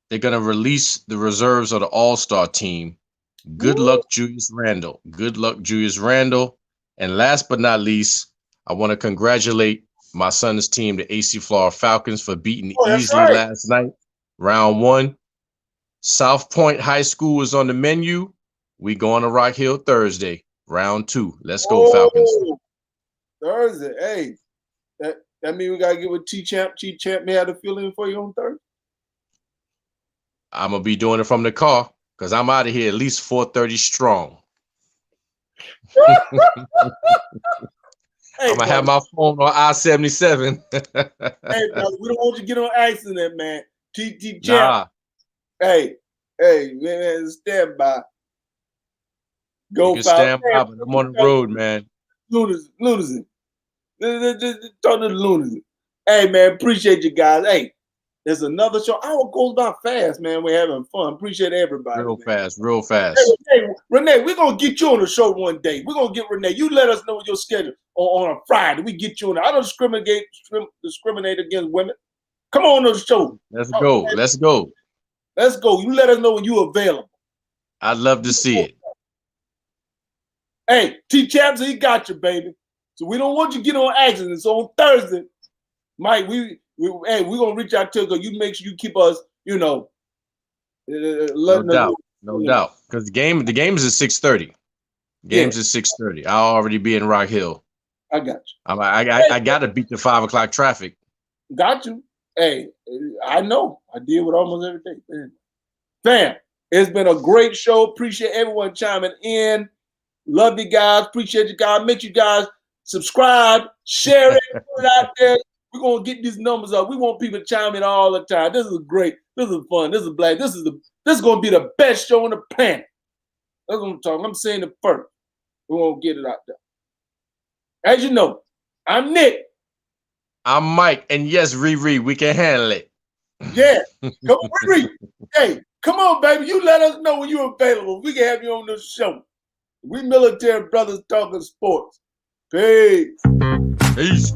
they're gonna release the reserves of the All-Star team. Good luck, Julius Randle. Good luck, Julius Randle. And last but not least, I want to congratulate my son's team, the AC Florida Falcons, for beating easily last night, round 1. South Point High School is on the menu. We going to Rock Hill Thursday, round 2. Let's go, Falcons. Thursday, hey, that means we gotta get with T-Champ. T-Champ may have a feeling for you on Thursday. I'm gonna be doing it from the car because I'm out of here at least 4:30 strong. I'm gonna have my phone on I-77. Hey, brother, we don't want you to get on accident, man. T-Champ. Nah. Hey, man, stand by. Go stand by, but I'm on the road, man. Lunacy. Talk to the lunacy. Hey, man, appreciate you guys. Hey, there's another show. Hour goes by fast, man. We're having fun. Appreciate everybody. Real fast. Hey, Renee, we're going to get you on the show one day. We're going to get Renee. You let us know your schedule on a Friday. We get you on there. I don't discriminate against women. Come on the show. Let's go. Let's go. Let's go. You let us know when you're available. I'd love to see it. Hey, T-Champs, he got you, baby. So we don't want you to get on accident. So on Thursday, Mike, we're gonna reach out to you because you make sure you keep us, no doubt. Because the game is at 6:30. Game's at 6:30. I'll already be in Rock Hill. I got you. I gotta beat the 5 o'clock traffic. Got you. Hey, I know. I deal with almost every day. Man. Fam, it's been a great show. Appreciate everyone chiming in. Love you guys. Appreciate you guys. Make you guys subscribe, share it, put it out there. We're gonna get these numbers up. We want people to chime in all the time. This is great. This is fun. This is black. This is gonna be the best show on the planet. That's what I'm talking. I'm saying it first. We're gonna get it out there. As you know, I'm Nick. I'm Mike, and yes, Riri, we can handle it. Yeah, come on, Riri. Hey, come on, baby. You let us know when you're available. We can have you on this show. We military brothers talking sports. Peace.